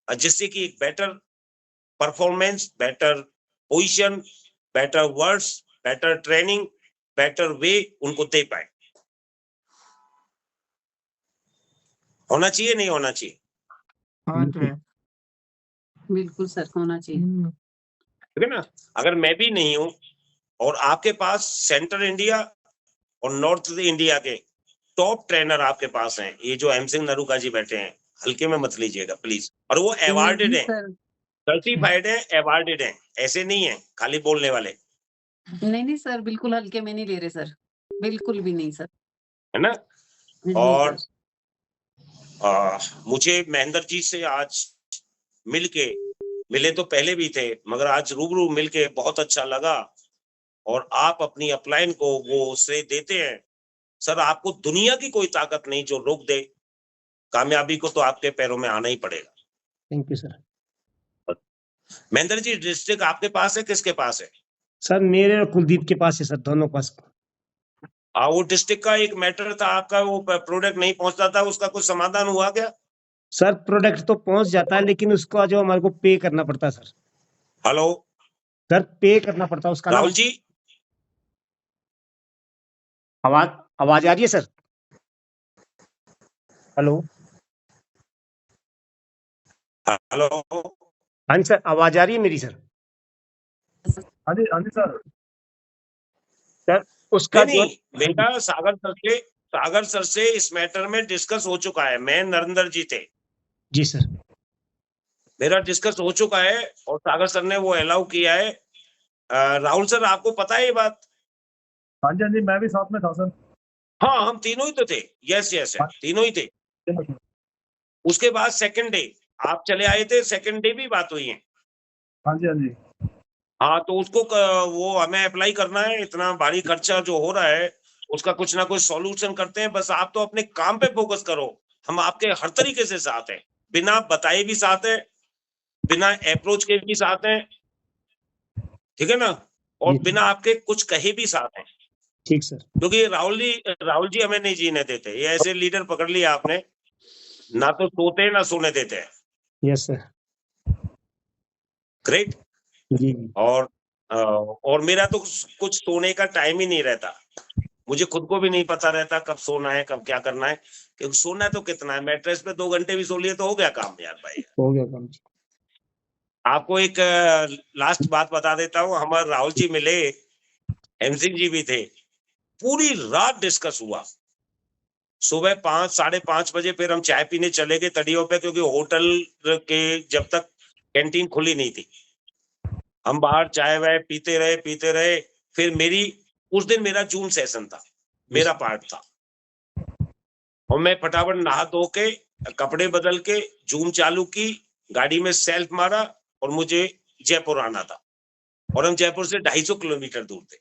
जिससे कि एक better performance, better position, better words, better training, better way उनको दे पाए। होना चाहिए, नहीं होना चाहिए? बिल्कुल सर, होना चाहिए। ठीक है ना? अगर मैं भी नहीं हूं और आपके पास सेंट्रल इंडिया और नॉर्थ इंडिया के टॉप ट्रेनर आपके पास हैं, ये जो एम सिंह नरूका जी बैठे हैं, हल्के में मत लीजिएगा प्लीज। और वो अवार्डेड नहीं हैं, सर, सर्टिफाइड हैं, अवार्डेड हैं, ऐसे नहीं है खाली बोलने वाले, नहीं सर, बिल्कुल हल्के में नहीं ले रहे सर। बिल्कुल भी नहीं सर। है ना? जी और सर। मुझे महेंद्र जी से आज मिलके, मिले तो पहले भी थे मगर आज रूबरू मिलके बहुत अच्छा लगा। और आप अपनी अपलाइन को वो श्रेय देते हैं। सर आपको दुनिया की कोई ताकत नहीं जो रोक दे, कामयाबी को तो आपके पैरों में आना ही पड़ेगा। Thank you sir. Mahendra ji, district आपके पास है, किसके पास है? सर मेरे और कुलदीप के पास है सर, दोनों पास। वो डिस्ट्रिक्ट का एक मैटर था आपका, वो प्रोडक्ट नहीं पहुंचता था, उसका कुछ समाधान हुआ क्या? सर प्रोडक्ट तो पहुंच जाता है लेकिन उसका जो हमारे को पे करना पड़ता है सर। हेलो सर पे करना पड़ता है उसका ना। राहुल जी, आवाज आवाज आ रही है सर? हेलो। हेलो। हाँ जी सर, आवाज आ रही है मेरी सर? हाँ जी सर। सर उसका नहीं जो नहीं, मेरा सागर सर से इस मैटर में डिस्कस हो चुका है। मैं नरेंद्र जी थे, जी सर। मेरा डिस्कस हो चुका है और सागर सर ने वो अलाउ किया है। राहुल सर आपको पता है ये बात? हाँ जी, मैं भी साथ में था सर। हाँ हम तीनों ही तो थे। यस यस, तीनों ही थे। उसके बाद सेकंड डे आप चले आए थे, सेकंड डे भी बात हुई है। हाँ जी, हाँ जी। हाँ, तो उसको वो हमें अप्लाई करना है, इतना भारी खर्चा जो हो रहा है उसका कुछ ना कुछ सॉल्यूशन करते हैं। बस आप तो अपने काम पे फोकस करो, हम आपके हर तरीके से साथ हैं, बिना बताए भी साथ हैं, बिना अप्रोच के भी साथ हैं, ठीक है ना, और जी, बिना आपके कुछ कहे भी साथ हैं। ठीक सर। क्योंकि राहुल जी हमें नहीं जीने देते, ये ऐसे लीडर पकड़ लिया आपने, ना तो सोते ना सोने देते हैं। Yes sir. ग्रेट। जी, और मेरा तो कुछ सोने का टाइम ही नहीं रहता, मुझे खुद को भी नहीं पता रहता कब सोना है, कब क्या करना है, क्योंकि सोना तो कितना है, मैट्रेस पे 2 घंटे भी सो लिए तो हो गया काम यार भाई। हो गया काम जी। आपको एक लास्ट बात बता देता हूँ, हमारे राहुल जी मिले, एमसिंह जी भी थे, पूरी रात डिस्कस हुआ। सुबह 5 साढ़े 5 बजे फिर हम चाय पीने चले गए तड़ियों पे, क्योंकि होटल के जब तक कैंटीन खुली नहीं थी, हम बाहर चाय वाय पीते रहे। फिर उस दिन मेरा जूम सेशन था, मेरा पार्ट था, और मैं फटाफट नहा धो के कपड़े बदल के जूम चालू की, गाड़ी में सेल्फ मारा और मुझे जयपुर आना था, और हम जयपुर से 250 किलोमीटर दूर थे,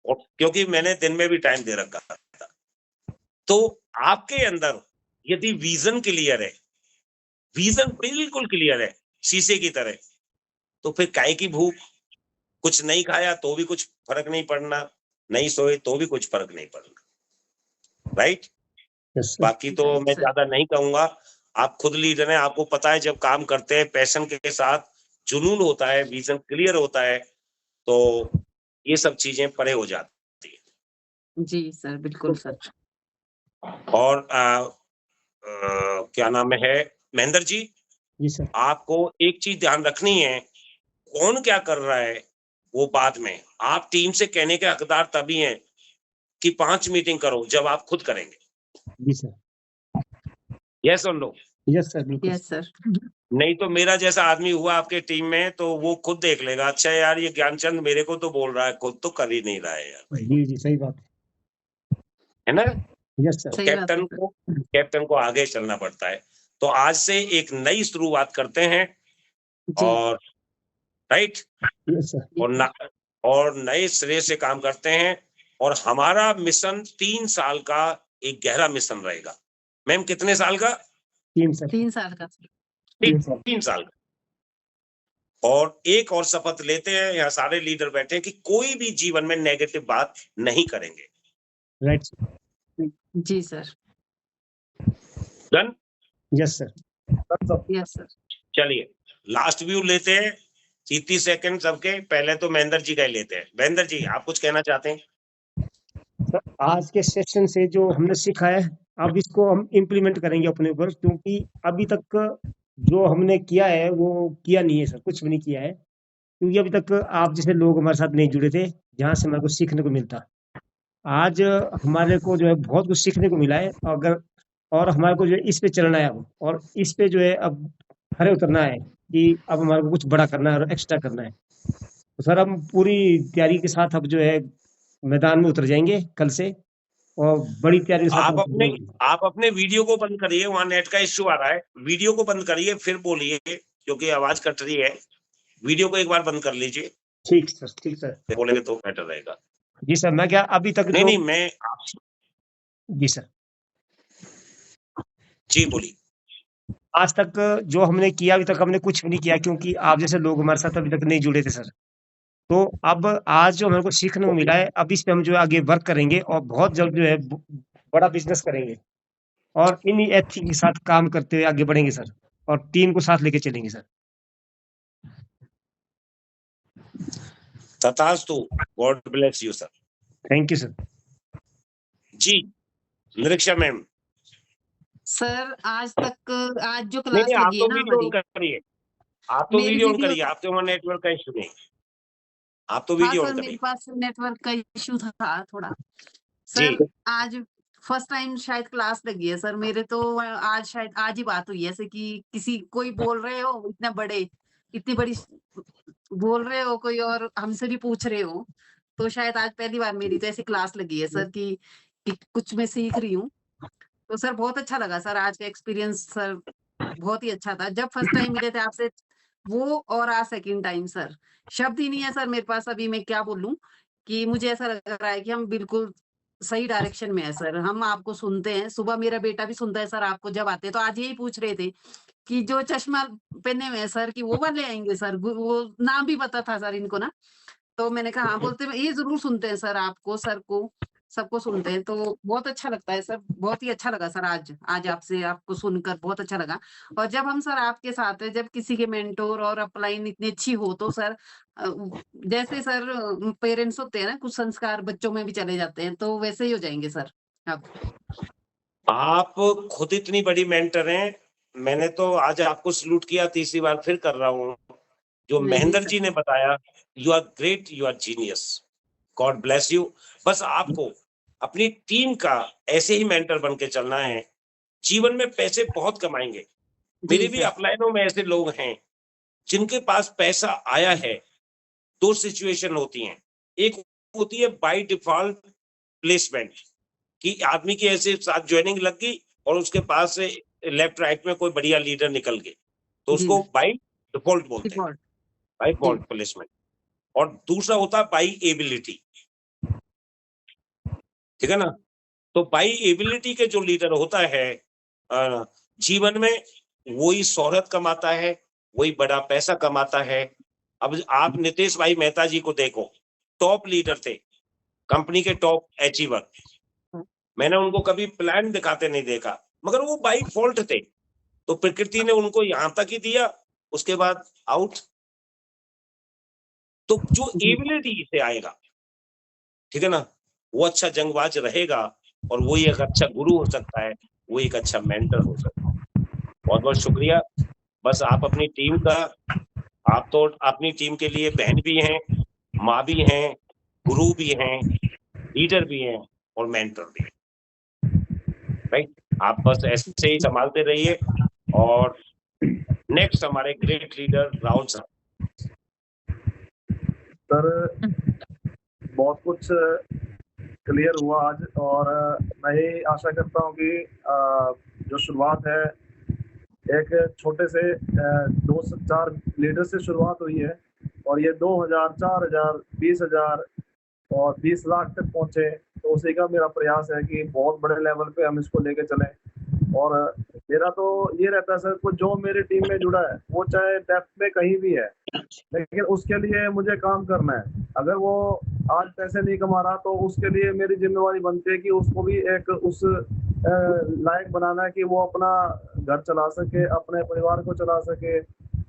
और क्योंकि मैंने दिन में भी टाइम दे रखा था। तो आपके अंदर यदि विजन क्लियर है, विजन बिल्कुल क्लियर है शीशे की तरह, तो फिर काहे की भूख, कुछ नहीं खाया तो भी कुछ फर्क नहीं पड़ना, नहीं सोए तो भी कुछ फर्क नहीं पड़ना, राइट। Yes sir. बाकी तो मैं ज्यादा नहीं कहूंगा, आप खुद लीडर हैं, आपको पता है जब काम करते हैं पैशन के साथ, जुनून होता है, विजन क्लियर होता है, तो ये सब चीजें परे हो जाती है। जी सर, बिल्कुल सर। और क्या नाम है महेंद्र जी, जी सर। आपको एक चीज ध्यान रखनी है, कौन क्या कर रहा है वो बाद में, आप टीम से कहने के हकदार तभी हैं कि 5 मीटिंग करो जब आप खुद करेंगे। जी सर। यस और नो? यस सर, बिल्कुल। Yes sir. नहीं तो मेरा जैसा आदमी हुआ आपके टीम में तो वो खुद देख लेगा, अच्छा यार ये ज्ञानचंद मेरे को तो बोल रहा है, खुद तो कर ही नहीं रहा है यार भाई, जी, जी, सही बात है ना। है। Yes sir. सही बात है सर। कैप्टन को आगे चलना पड़ता है। तो आज से एक नई शुरुआत करते हैं, जी। और राइट, यस सर। जी और सर। और नए सिरे से काम करते हैं, और हमारा मिशन 3 साल का एक गहरा मिशन रहेगा। मैम कितने साल का? 3 सर। 3 साल का सर। 3 साल का। और एक और शपथ लेते हैं, यहाँ सारे लीडर बैठे हैं, कि कोई भी जीवन में नेगेटिव बात नहीं करेंगे। Right sir. जी sir. Done. Yes sir. Yes sir. चलिए लास्ट व्यू लेते हैं, 30 सेकंड सबके, पहले तो महेंद्र जी का ही लेते हैं। महेंद्र जी आप कुछ कहना चाहते हैं? सर, आज के सेशन से जो हमने सीखा है, अब इसको हम इम्प्लीमेंट करेंगे अपने ऊपर, क्योंकि अभी तक जो हमने किया है वो किया नहीं है सर, कुछ भी नहीं किया है, क्योंकि अभी तक आप जैसे लोग हमारे साथ नहीं जुड़े थे, जहाँ से हमारे को सीखने को मिलता। आज हमारे को जो है बहुत कुछ सीखने को मिला है, अगर और हमारे को जो है इस पे चलना है अब, और इस पे जो है अब खरे उतरना है कि अब हमारे को कुछ बड़ा करना है और एक्स्ट्रा करना है। तो सर हम पूरी तैयारी के साथ अब जो है मैदान में उतर जाएंगे कल से, और बड़ी तैयारी के साथ आप उतर अपने जाएंगे। आप अपने वीडियो को बंद करिए, वहां नेट का इश्यू आ रहा है, वीडियो को बंद करिए फिर बोलिए, क्योंकि आवाज कट रही है। वीडियो को एक बार बंद कर लीजिए, ठीक सर, ठीक सर। फिर बोलेंगे तो बेटर रहेगा। जी सर, मैं क्या अभी तक नहीं जो नहीं मैं जी सर, जी बोलिए। आज तक जो हमने किया अभी तक हमने कुछ भी नहीं किया, क्योंकि आप जैसे लोग हमारे साथ अभी तक नहीं जुड़े थे सर। तो अब आज जो मेरे को सीखने को मिला है, अब इस पे हम जो है आगे वर्क करेंगे, और बहुत जल्द जो है बड़ा बिजनेस करेंगे, और इन्हीं एथिक के साथ काम करते हुए आगे बढ़ेंगे सर, और टीम को साथ लेके चलेंगे सर। तथास्तु, god bless you sir. Thank you sir. जी निरीक्षा मैम। सर आज जो नहीं क्लास नहीं आप लगी तो है ना वीडियो ऑन हमारी, करिए, आप तो मेरी वीडियो ऑन वीडियो, करिए, आपके वहां नेटवर्क का इशू नहीं, आप तो हाँ वीडियो सर ऑन मेरे करिए। पास नेटवर्क का इश्यू था थोड़ा। जी सर आज फर्स्ट टाइम शायद क्लास लगी है सर, मेरे तो आज शायद आज ही बात हुई है, ऐसे कि किसी कोई बोल रहे हो इतनी बड़ी बोल रहे हो कोई, और हमसे भी पूछ रहे हो, तो शायद आज पहली बार मेरी तो ऐसी क्लास लगी है सर कि कुछ मैं सीख रही हूँ। तो सर बहुत अच्छा लगा सर आज का एक्सपीरियंस सर, बहुत ही अच्छा था। जब फर्स्ट टाइम मिले थे आपसे वो और आज सेकंड टाइम सर, शब्द ही नहीं है सर मेरे पास अभी मैं क्या बोलूँ कि मुझे ऐसा लग रहा है कि हम बिल्कुल सही डायरेक्शन में है सर। हम आपको सुनते हैं, सुबह मेरा बेटा भी सुनता है सर आपको जब आते हैं, तो आज यही पूछ रहे थे कि जो चश्मा पहने हुए हैं सर कि वो वाले आएँगे सर, वो नाम भी पता था सर इनको ना। तो मैंने कहा हाँ, बोलते हैं ये ज़रूर सुनते हैं सर आपको, सर को, सबको सुनते हैं, तो बहुत अच्छा लगता है सर, बहुत ही अच्छा लगा सर आज आपसे आपको सुनकर बहुत अच्छा लगा। और जब हम सर आपके साथ हैं, जब किसी के मेंटर और अपलाइन इतनी अच्छी हो तो सर जैसे सर पेरेंट्स होते हैं ना, कुछ संस्कार बच्चों में भी चले जाते हैं, तो वैसे ही हो जाएँगे सर अब। आप खुद इतनी बड़ी मेंटर हैं, मैंने तो आज आपको सैल्यूट किया, तीसरी बार फिर कर रहा हूँ। जो नहीं, नहीं महेंद्र सर। जी ने बताया, you are great, you are genius, god bless you. बस आपको अपनी टीम का ऐसे ही मेंटर बन के चलना है। जीवन में पैसे बहुत कमाएंगे। मेरे जी भी सर। अपलाइनों में ऐसे लोग हैं जिनके पास पैसा आया है। दो सिचुएशन होती हैं, एक होती है बाय डिफॉल्ट प्लेसमेंट, कि आदमी की ऐसे साथ ज्वाइनिंग लग गई और उसके पास से लेफ्ट राइट में कोई बढ़िया लीडर निकल गए, तो जी, उसको बाय डिफॉल्ट बोलते हैं, डिफ़ॉल्ट। बाय जी, डिफॉल्ट प्लेसमेंट। और दूसरा होता है बाय एबिलिटी, ठीक है ना। तो बाय एबिलिटी के जो लीडर होता है जीवन में, वही शोहरत कमाता है, वही बड़ा पैसा कमाता है। अब आप नितेश भाई मेहता जी को देखो, टॉप लीडर थे, कंपनी के टॉप अचीवर। मैंने उनको कभी प्लान दिखाते नहीं देखा, मगर वो बाय फॉल्ट थे, तो प्रकृति ने उनको यहां तक ही दिया, उसके बाद आउट। तो जो जी, एबिलिटी से आएगा, ठीक है ना, वो अच्छा जंगबाज रहेगा, और वो एक अच्छा गुरु हो सकता है, वो एक अच्छा मेंटर हो सकता है। बहुत बहुत शुक्रिया। बस आप अपनी टीम का, आप तो अपनी टीम के लिए बहन भी हैं, माँ भी हैं, गुरु भी हैं, लीडर भी हैं और मेंटर भी हैं, राइट। आप बस ऐसे ही संभालते रहिए। और नेक्स्ट हमारे ग्रेट लीडर राहुल साहब। सर बहुत कुछ क्लियर हुआ आज, और मैं ये आशा करता हूँ कि जो शुरुआत है एक छोटे से 2 से 4 लीडर से शुरुआत हुई है, और ये 2000, 4000, 20,000 और 20 लाख तक पहुंचे। तो उसी का मेरा प्रयास है कि बहुत बड़े लेवल पे हम इसको लेके चलें। और मेरा तो ये रहता है सर, को जो मेरी टीम में जुड़ा है वो चाहे डेप्थ में कहीं भी है, लेकिन उसके लिए मुझे काम करना है। अगर वो आज पैसे नहीं कमा रहा तो उसके लिए मेरी जिम्मेवारी बनती है कि उसको भी एक उस लायक बनाना है कि वो अपना घर चला सके, अपने परिवार को चला सके।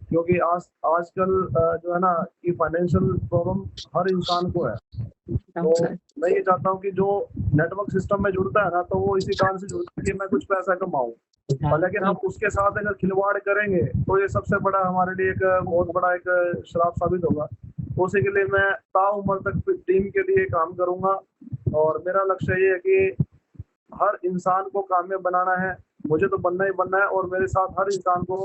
क्योंकि आजकल जो है ना कि फाइनेंशियल प्रॉब्लम हर इंसान को है। तो मैं ये चाहता हूँ कि जो नेटवर्क सिस्टम में जुड़ता है ना, तो वो इसी कारण से जुड़ता है कि मैं कुछ पैसा कमाऊं। और लेकिन हम उसके साथ अगर खिलवाड़ करेंगे तो ये सबसे बड़ा हमारे लिए एक बहुत बड़ा एक श्राप साबित होगा। तो उसी के लिए मैं ताउम्र तक टीम के लिए काम करूंगा, और मेरा लक्ष्य ये है कि हर इंसान को कामयाब बनाना है। मुझे तो बनना ही बनना है, और मेरे साथ हर इंसान को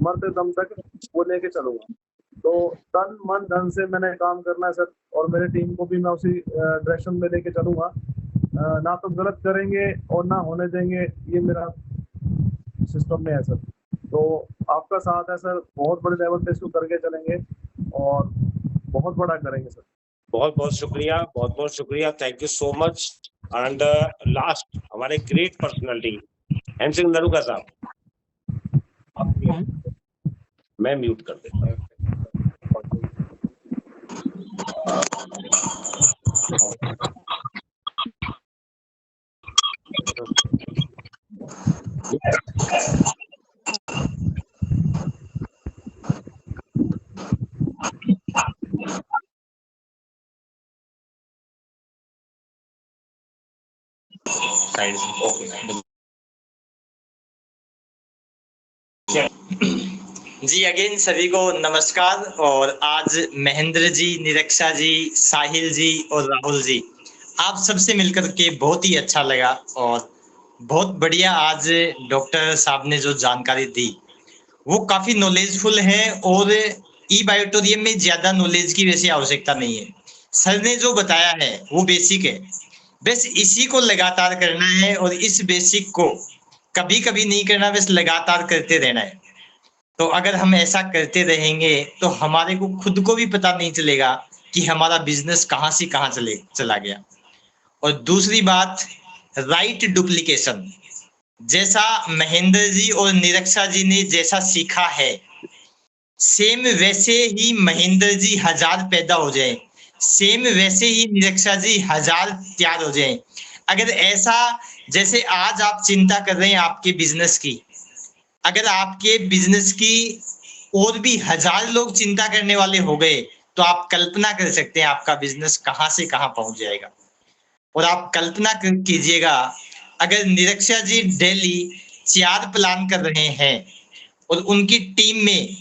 मरते दम तक वो लेके चलूंगा। तो तन मन धन से मैंने काम करना है सर, और मेरी टीम को भी मैं उसी डायरेक्शन में लेके चलूंगा। ना तो गलत करेंगे और ना होने देंगे, ये मेरा सिस्टम में है सर। तो आपका साथ है सर, बहुत बड़े लेवल पे इसको करके चलेंगे और बहुत बड़ा करेंगे सर। बहुत बहुत शुक्रिया, बहुत बहुत शुक्रिया, thank you so much. And last हमारे great personality M Singh Naruka साहब, मैं म्यूट कर देता हूँ। जी अगेन सभी को नमस्कार। और आज महेंद्र जी, निरक्षा जी, साहिल जी और राहुल जी, आप सबसे मिलकर के बहुत ही अच्छा लगा। और बहुत बढ़िया आज डॉक्टर साहब ने जो जानकारी दी वो काफी नॉलेजफुल है, और ई बायोटोरियम में ज्यादा नॉलेज की वैसे आवश्यकता नहीं है। सर ने जो बताया है वो बेसिक है, बस इसी को लगातार करना है, और इस बेसिक को कभी कभी नहीं करना, बस लगातार करते रहना है। तो अगर हम ऐसा करते रहेंगे तो हमारे को खुद को भी पता नहीं चलेगा कि हमारा बिजनेस कहाँ से कहाँ चला गया। और दूसरी बात, राइट डुप्लीकेशन। जैसा महेंद्र जी और निरक्षा जी ने जैसा सीखा है, सेम वैसे ही महेंद्र जी 1000 पैदा हो जाए, सेम वैसे ही निरक्षा जी 1000 तैयार हो जाए। अगर ऐसा, जैसे आज आप चिंता कर रहे हैं आपके बिजनेस की, अगर आपके बिजनेस की और भी 1000 लोग चिंता करने वाले हो गए, तो आप कल्पना कर सकते हैं आपका बिजनेस कहां से कहां पहुंच जाएगा। और आप कल्पना कीजिएगा, अगर निरक्षा जी डेली 4 प्लान कर रहे हैं और उनकी टीम में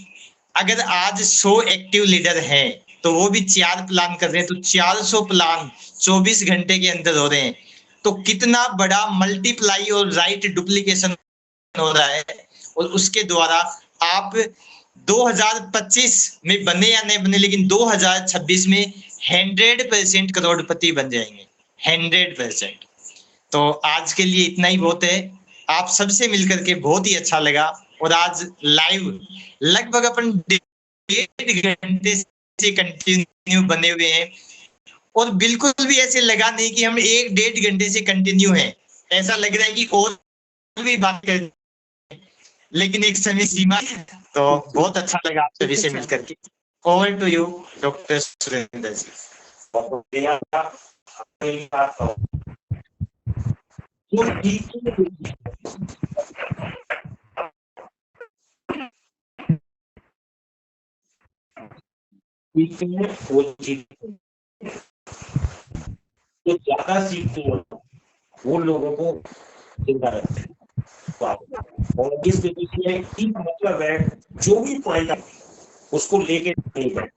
अगर आज 100 एक्टिव लीडर हैं, तो वो भी 4 प्लान कर रहे हैं, तो 400 प्लान 24 घंटे के अंदर हो रहे हैं। तो कितना बड़ा मल्टीप्लाई और राइट डुप्लीकेशन हो रहा है। और उसके द्वारा आप 2025 में बने या नहीं बने, लेकिन 2026 में 100% करोड़पति बन जाएंगे, 100%। तो आज के लिए इतना ही बहुत है। आप सबसे मिलकर के बहुत ही अच्छा लगा। और आज लाइव लगभग अपन 1.5 घंटे से कंटिन्यू बने हुए हैं, और बिल्कुल भी ऐसे लगा नहीं कि हम 1-1.5 घंटे से कंटिन्यू हैं। ऐसा लग रहा है कि और भी बात कर, लेकिन एक समय सीमा है। तो बहुत अच्छा लगा आप सभी से मिलकर के। Over to you doctor Surendra ji. वो जो ज्यादा सीखते हैं वो लोगों को जिंदा रखते हैं। और इस स्थिति में की मतलब है, जो भी पॉइंट है उसको लेके नहीं जाए।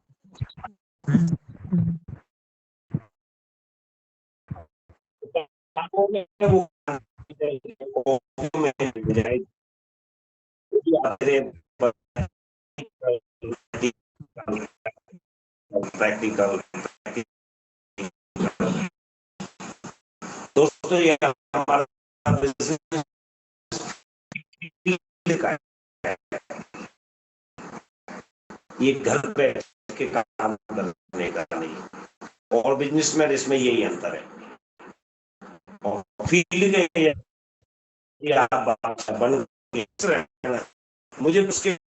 प्रैक्टिकल दोस्तों, ये हमारा बिजनेस का है, ये घर बैठ के काम करने का नहीं। और बिजनेसमैन इसमें यही अंतर है। और फील्ड के ये आप बन मुझे उसके